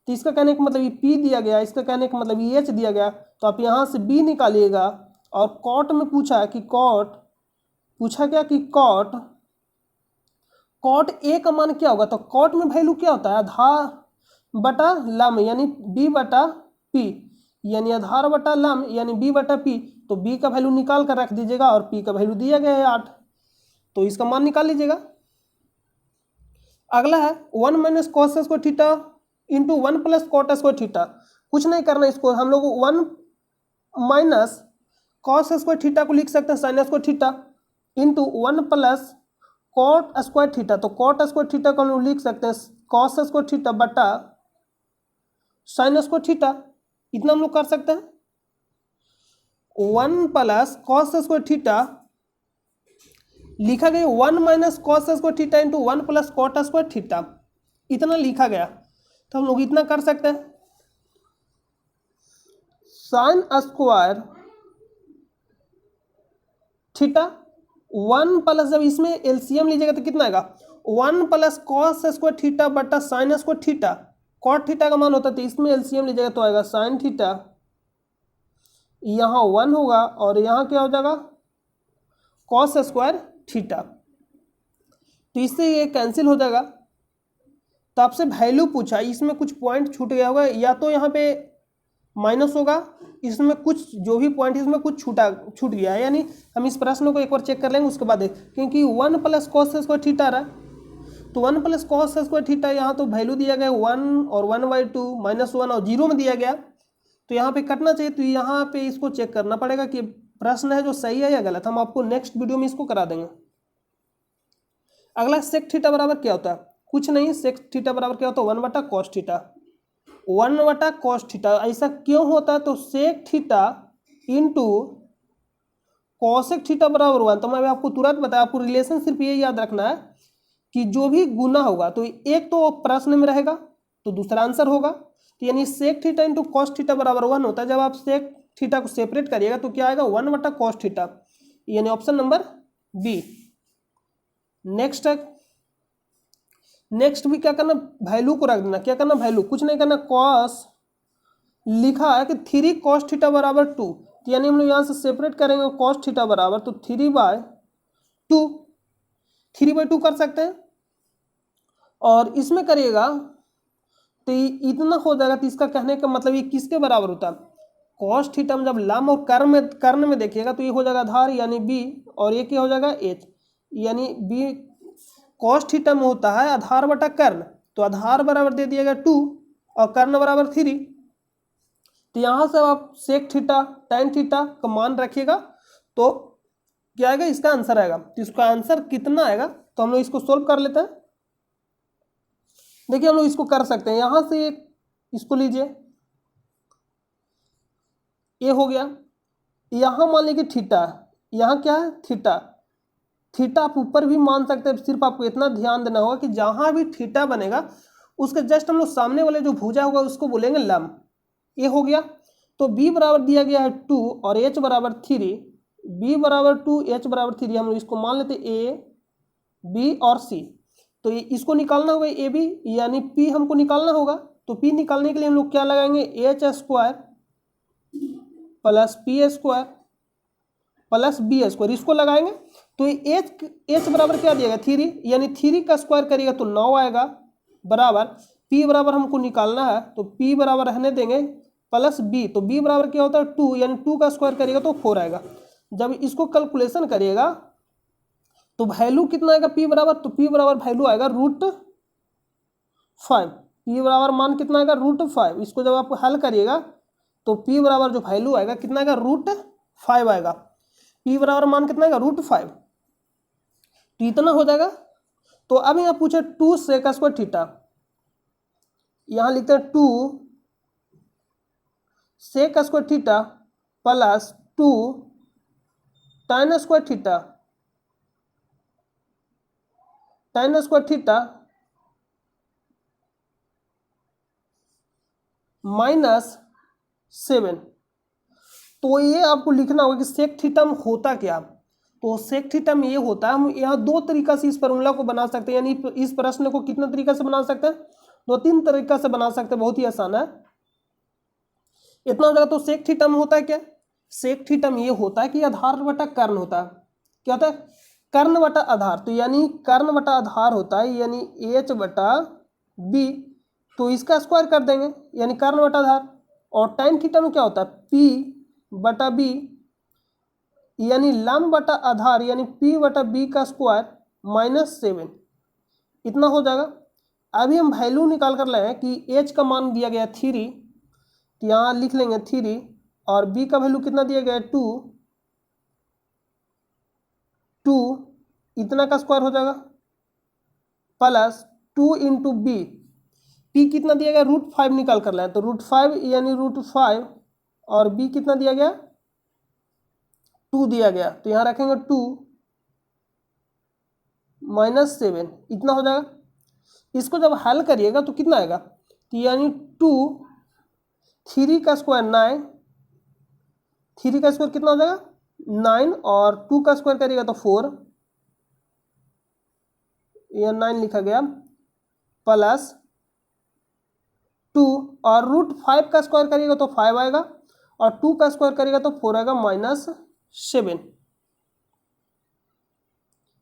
तो इसका कहने का मतलब ये पी दिया गया, इसका कहने का मतलब ये एच दिया गया, तो आप यहाँ से बी निकालिएगा। और कॉट में पूछा है कि कॉट, पूछा क्या कि कॉट ए का मान क्या होगा, तो कॉट में वैल्यू क्या होता है आधार बटा लम यानी बी बटा पी, यानी आधार बटा लम यानी बी बटा पी, तो बी का वैल्यू निकाल कर रख दीजिएगा और पी का वैल्यू दिया गया है 8, तो इसका मान निकाल लीजिएगा। अगला है 1 minus cos square theta into 1 plus cot square theta, कुछ नहीं करना, इसको हम लोग 1 माइनस कॉस स्क्वायर थीटा को लिख सकते हैं sine square theta into 1 plus cot square theta, तो कॉट स्क्वायर थीटा को हम लोग लिख सकते हैं कॉस स्क्वायर थीटा बटा साइन स्क्वायर थीटा, इतना हम लोग कर सकते हैं। 1 प्लस कॉस स्क्वायर थीटा लिखा गया 1 minus cos square theta into 1 plus cot square theta, इतना लिखा गया, तो हम लोग इतना कर सकते हैं साइन स्क्वायर थीटा 1 प्लस, जब इसमें एलसीएम लीजिएगा तो कितना आएगा 1 प्लस कॉस स्क्वायर थीटा बटा sine square theta, cot theta का मान होता है तो इसमें एलसीएम लीजिएगा तो आएगा साइन थीटा, यहाँ 1 होगा और यहाँ क्या हो जाएगा कॉस स्क्वायर थीटा, तो इससे ये कैंसिल हो जाएगा। तो आपसे वैल्यू पूछा, इसमें कुछ पॉइंट छूट गया होगा, या तो यहाँ पे माइनस होगा, इसमें कुछ जो भी पॉइंट इसमें कुछ छूट गया है, यानी हम इस प्रश्न को एक बार चेक कर लेंगे उसके बाद, क्योंकि 1 प्लस कॉस स्क्वायर थीटा रहा, तो 1 प्लस कॉस स्क्वायर थीटा यहाँ तो वैल्यू दिया गया 1 और 1/2 -1 और 0 में दिया गया, तो तो यहाँ पे कटना चाहिए। तो यहाँ पे इसको चेक करना पड़ेगा कि प्रश्न है जो सही है या गलत। हम आपको नेक्स्ट वीडियो में इसको करा देंगे। अगला सेक थीटा बराबर क्या होता है? कुछ नहीं, सेक थीटा बराबर क्या होता है? 1/cos theta. 1/cos थीटा ऐसा क्यों होता है? तो sec theta into cosec theta बराबर 1। तो मैं आपको तुरंत बताया, आपको रिलेशन सिर्फ ये याद रखना है कि जो भी गुना होगा तो एक तो प्रश्न में रहेगा तो दूसरा आंसर होगा। तो यानी sec theta into cos theta बराबर 1 होता है। जब आप सेक थीटा को सेपरेट करिएगा तो क्या आएगा? 1/cos थीटा, यानी ऑप्शन नंबर बी। नेक्स्ट है, नेक्स्ट भी क्या करना? वैल्यू को रख देना। क्या करना? वैल्यू, कुछ नहीं करना। कॉस लिखा है कि 3 cos थीटा बराबर 2, तो यानी हम लोग यहाँ से सेपरेट करेंगे cos थीटा बराबर, तो 3/2, 3/2 कर सकते हैं। और इसमें करिएगा तो इतना हो जाएगा। तो इसका कहने का मतलब ये किसके बराबर होता है? cos थीटा में जब लम और कर्ण में देखिएगा तो ये हो जाएगा आधार यानी b, और ये क्या हो जाएगा? h, यानी b cos थीटा में होता है आधार बटा कर्ण। तो आधार बराबर दे दिएगा 2 और कर्ण बराबर 3। तो यहाँ से आप सेक थीटा tan थीटा का मान रखिएगा तो क्या आएगा? इसका आंसर आएगा। तो इसका आंसर कितना आएगा? तो हम लोग इसको सोल्व कर लेते हैं। देखिए हम लोग इसको कर सकते हैं। यहाँ से इसको लीजिए, ये हो गया। यहाँ मान लीजिए थीटा, यहाँ क्या है? थीटा। थीटा आप ऊपर भी मान सकते हैं, सिर्फ आपको इतना ध्यान देना होगा कि जहाँ भी थीटा बनेगा उसके जस्ट हम लोग सामने वाले जो भुजा होगा उसको बोलेंगे लम। ये हो गया। तो b बराबर दिया गया है 2 और h बराबर 3। b बराबर 2, h बराबर 3, हम लोग इसको मान लेते a, b और c। तो इसको निकालना होगा ए बी, यानी p हमको निकालना होगा। तो p निकालने के लिए हम लोग क्या लगाएंगे? h² plus p² plus b², इसको लगाएंगे। तो h बराबर क्या दिएगा? 3, यानी 3 का स्क्वायर करिएगा तो 9 आएगा, बराबर p बराबर हमको निकालना है तो p बराबर रहने देंगे प्लस b। तो b बराबर क्या होता है? 2, यानी 2 का स्क्वायर करिएगा तो 4 आएगा। जब इसको कैलकुलेशन करिएगा तो वैल्यू कितना आएगा p बराबर? तो p बराबर वैल्यू आएगा √5। p बराबर मान कितना आएगा? √5। इसको जब आप हल करिएगा तो p बराबर जो वैल्यू आएगा कितना आएगा? √5 आएगा। p बराबर मान कितना आएगा? √5। तो इतना हो जाएगा। तो अब यहाँ पूछे 2 सेक स्क्वायर थीटा, यहाँ लिखते हैं 2 sec square theta plus 2 tan square theta, tan square theta -7। तो ये आपको लिखना होगा कि सेक थीटा में होता क्या। तो सेक थीटा में ये होता है, हम यहाँ 2 तरीका से इस फॉर्मूला को बना सकते हैं, यानी इस प्रश्न को कितना तरीका से बना सकते हैं? 2-3 तरीका से बना सकते हैं, बहुत ही आसान है। इतना हो जाएगा। तो सेक थीटा में होता है क्या? सेक थीटा में ये होता है कि आधार बटा कर्ण होता है। क्या होता है? कर्ण बटा आधार। तो यानी कर्ण बटा आधार होता है, यानी h/b। तो इसका स्क्वायर कर देंगे, यानी कर्ण बटा आधार। और tan थीटा में क्या होता है? p/b, यानी लम बटा आधार, यानी p/b का स्क्वायर -7। इतना हो जाएगा। अभी हम वैल्यू निकाल कर लाए कि h का मान दिया गया 3, तो यहाँ लिख लेंगे 3, और b का वैल्यू कितना दिया गया है? 2, इतना का स्क्वायर हो जाएगा प्लस 2 इंटू बी, p कितना दिया गया? √5 निकाल कर लाए, तो √5 यानी √5, और b कितना दिया गया? 2 दिया गया। तो यहाँ रखेंगे 2 -7, इतना हो जाएगा। इसको जब हल करिएगा तो कितना आएगा? तो यानी 2, 3 का स्क्वायर 9, 3 का स्क्वायर कितना हो जाएगा? 9, और 2 का स्क्वायर करिएगा तो 4, यह 9 लिखा गया, प्लस 2, और √5 का स्क्वायर करिएगा तो 5 आएगा, और 2 का स्क्वायर करिएगा तो 4 आएगा,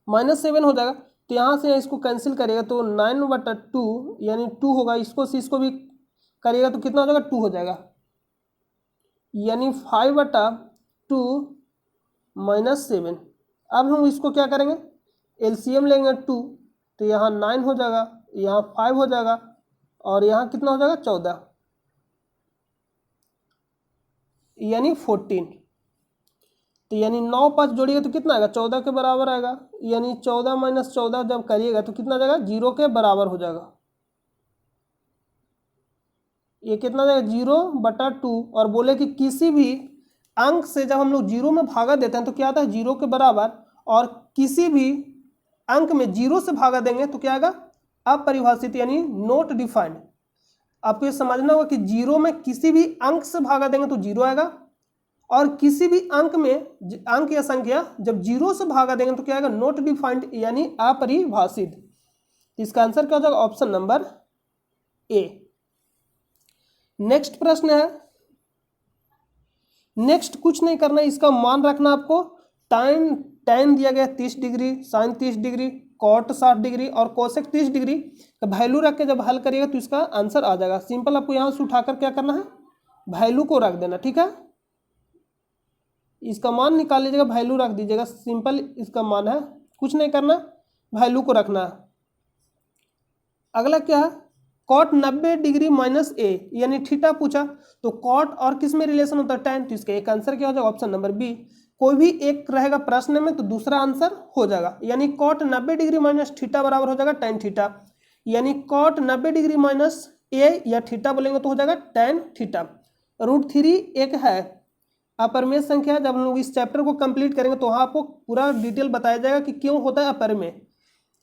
-7 हो जाएगा। तो यहाँ से इसको कैंसिल करिएगा तो 9/2 यानी 2 होगा। इसको से इसको भी करिएगा तो कितना हो जाएगा? 2 हो जाएगा, यानी 5/2 -7। अब हम इसको क्या करेंगे? एलसीएम लेंगे 2, तो यहाँ 9 हो जाएगा, यहाँ 5 हो जाएगा, और यहाँ कितना हो जाएगा? 14। यानी 14। तो यानी 9 5 जोड़िएगा तो कितना आएगा, 14 के बराबर आएगा। यानी 14 माइनस 14 जब करिएगा तो कितना जाएगा, 0 के बराबर हो जाएगा। ये कितना जाएगा, 0/2। और बोले कि किसी भी अंक से जब हम लोग 0 में भागा देते हैं तो क्या आता है, 0 के बराबर। और किसी भी अंक में 0 से भागा देंगे तो क्या आएगा, अपरिभाषित यानी नॉट डिफाइंड। आपको ये समझना होगा कि 0 में किसी भी अंक से भागा देंगे तो 0 आएगा, और किसी भी अंक में अंक या संख्या जब 0 से भागा देंगे तो क्या आएगा, नॉट डिफाइंड यानी अपरिभाषित। इसका आंसर क्या हो जाएगा, ऑप्शन नंबर ए। नेक्स्ट प्रश्न है, नेक्स्ट कुछ नहीं करना, इसका मान रखना आपको। tan दिया गया 30 degree, sin 30 degree, cot 60 degree और cosec 30 डिग्री का वैल्यू रख के जब हल करिएगा तो इसका आंसर आ जाएगा। सिंपल आपको यहाँ से उठाकर क्या करना है, वैल्यू को रख देना, ठीक है। इसका मान निकाल लीजिएगा, वैल्यू रख दीजिएगा, सिंपल इसका मान है, कुछ नहीं करना, वैल्यू को रखना है। अगला क्या है, cot 90 डिग्री माइनस a यानी थीटा पूछा, तो cot और किस में रिलेशन होता है, tan। तो इसका एक आंसर क्या हो जाएगा, ऑप्शन नंबर बी। कोई भी एक रहेगा प्रश्न में तो दूसरा आंसर हो जाएगा। यानी cot 90 डिग्री माइनस थीटा बराबर हो जाएगा tan थीटा। यानी cot 90 डिग्री माइनस a या थीटा बोलेंगे तो हो जाएगा tan थीटा। √3 एक है अपरिमेय संख्या। जब हम लोग इस चैप्टर को कंप्लीट करेंगे तो वहाँ आपको पूरा डिटेल बताया जाएगा कि क्यों होता है अपरिमेय।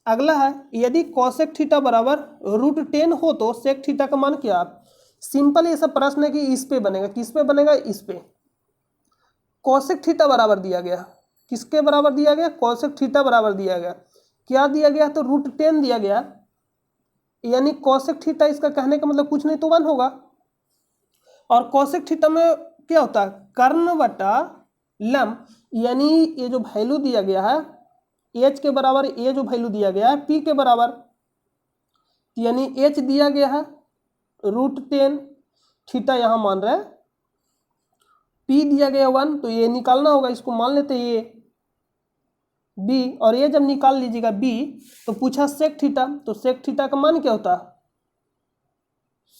अगला है, यदि cosec थीटा बराबर √10 हो तो sec थीटा का मान क्या। सिंपल ये सब प्रश्न है कि इस पे बनेगा, किस पे बनेगा, इस पे। cosec थीटा बराबर दिया गया, किसके बराबर दिया गया, cosec थीटा बराबर दिया गया। क्या दिया गया, तो √10 दिया गया। यानी cosec थीटा, इसका कहने का मतलब कुछ नहीं तो 1 होगा। और cosec थीटा में क्या होता है, कर्ण बटा लंब। यानी ये जो वैल्यू दिया गया है h के बराबर, ये जो वैल्यू दिया गया है p के बराबर, यानी h दिया गया है √10, थीटा यहाँ मान रहा है, p दिया गया 1, तो ये निकालना होगा, इसको मान लेते हैं ये b। और ये जब निकाल लीजिएगा b तो पूछा sec थीटा, तो sec थीटा का मान क्या होता है,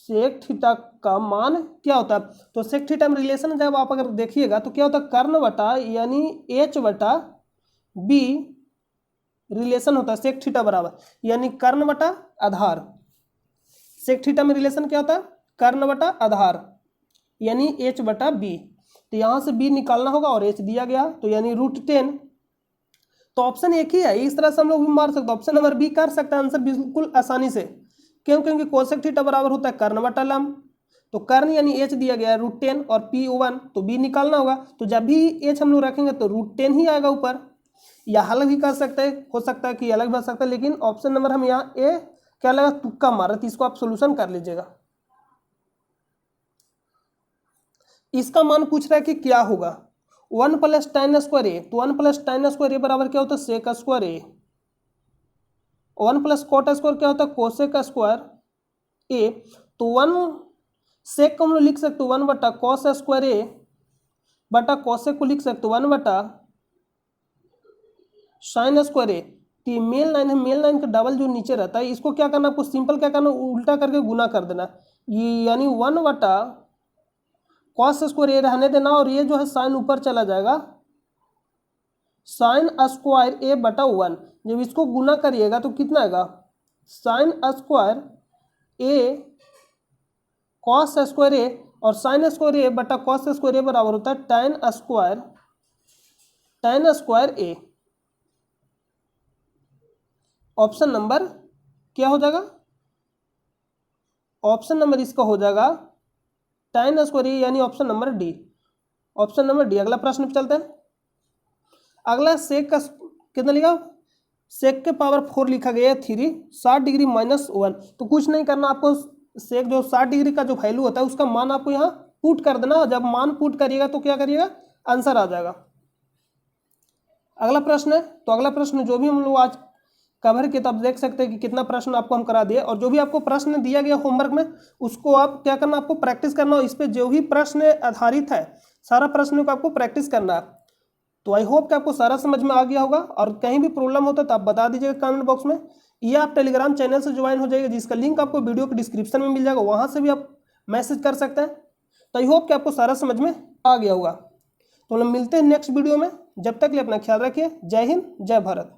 sec थीटा का मान क्या होता है, तो sec थीटा में रिलेशन जब आप अगर देखिएगा तो क्या होता है, कर्ण बटा यानी h बटा b रिलेशन होता है sec थीटा बराबर, यानी कर्ण बटा आधार। sec थीटा में रिलेशन क्या होता है, कर्ण बटा आधार, यानी h बटा b। तो यहाँ से b निकालना होगा और h दिया गया, तो यानी √10। तो ऑप्शन एक ही है, इस तरह से हम लोग भी मार सकते हैं, ऑप्शन नंबर बी कर सकते हैं आंसर बिल्कुल आसानी से। क्यों, क्योंकि cosec थीटा बराबर होता है कर्ण बटा लंब, तो कर्ण यानी h दिया गया है √10 और p 1, तो b निकालना होगा। तो जब भी h हम लोग रखेंगे तो √10 ही आएगा ऊपर, या हल भी कर सकते हैं, हो सकता है कि अलग भी हो सकता है, लेकिन ऑप्शन नंबर हम यहाँ ए क्या लगा, तुक्का मारा, तो इसको आप सोल्यूशन कर लीजिएगा। इसका मान पूछ रहा है कि क्या होगा, 1 + tan स्क्वायर a, तो 1 + tan स्क्वायर a बराबर क्या होता है, sec square a। 1 + cot square क्या होता है, cosec स्क्वायर a। तो 1 sec को हम लोग लिख सकते हो 1 बटा cos स्क्वायर a बटा cosec को लिख सकते हो 1 बटा sin स्क्वायर a। तो मेल लाइन है, मेल लाइन का डबल जो नीचे रहता है इसको क्या करना, आपको सिंपल क्या करना, उल्टा करके गुना कर देना, ये यानी 1 बटा cos स्क्वायर a रहने देना, और ये जो है साइन ऊपर चला जाएगा, साइन स्क्वायर a बटा 1। जब इसको गुना करिएगा तो कितना आएगा, sine square a cos square a, और साइन स्क्वायर a बटा cos स्क्वायर a बराबर होता है tan square a। Option number क्या हो जाएगा, ऑप्शन नंबर इसका हो जाएगा tan स्क्वायर a, यानी option number D, option number D. अगला प्रश्न पे चलते हैं। अगला सेक का कितना लिखा, सेक के पावर 4 लिखा गया है 3, 60 डिग्री माइनस 1। तो कुछ नहीं करना, आपको सेक जो 60 डिग्री का जो वैल्यू होता है उसका मान आपको यहाँ पुट कर देना, और जब मान पुट करिएगा तो क्या करिएगा, आंसर आ जाएगा। अगला प्रश्न है, तो अगला प्रश्न जो भी हम लोग आज कवर किए, तो आप देख सकते हैं कि कितना प्रश्न आपको हम करा दिए, और जो भी आपको प्रश्न दिया गया होमवर्क में उसको आप क्या करना, आपको प्रैक्टिस करना, और इस पर जो भी प्रश्न आधारित है सारा प्रश्नों को आपको प्रैक्टिस करना है। तो आई होप कि आपको सारा समझ में आ गया होगा, और कहीं भी प्रॉब्लम होता है तो आप बता दीजिएगा कमेंट बॉक्स में, या आप टेलीग्राम चैनल से ज्वाइन हो जाइएगा, जिसका लिंक आपको वीडियो के डिस्क्रिप्शन में मिल जाएगा, वहाँ से भी आप मैसेज कर सकते हैं। तो आई होप कि आपको सारा समझ में आ गया होगा। तो हम मिलते हैं नेक्स्ट वीडियो में, जब तक के लिए अपना ख्याल रखिए। जय हिंद, जय भारत।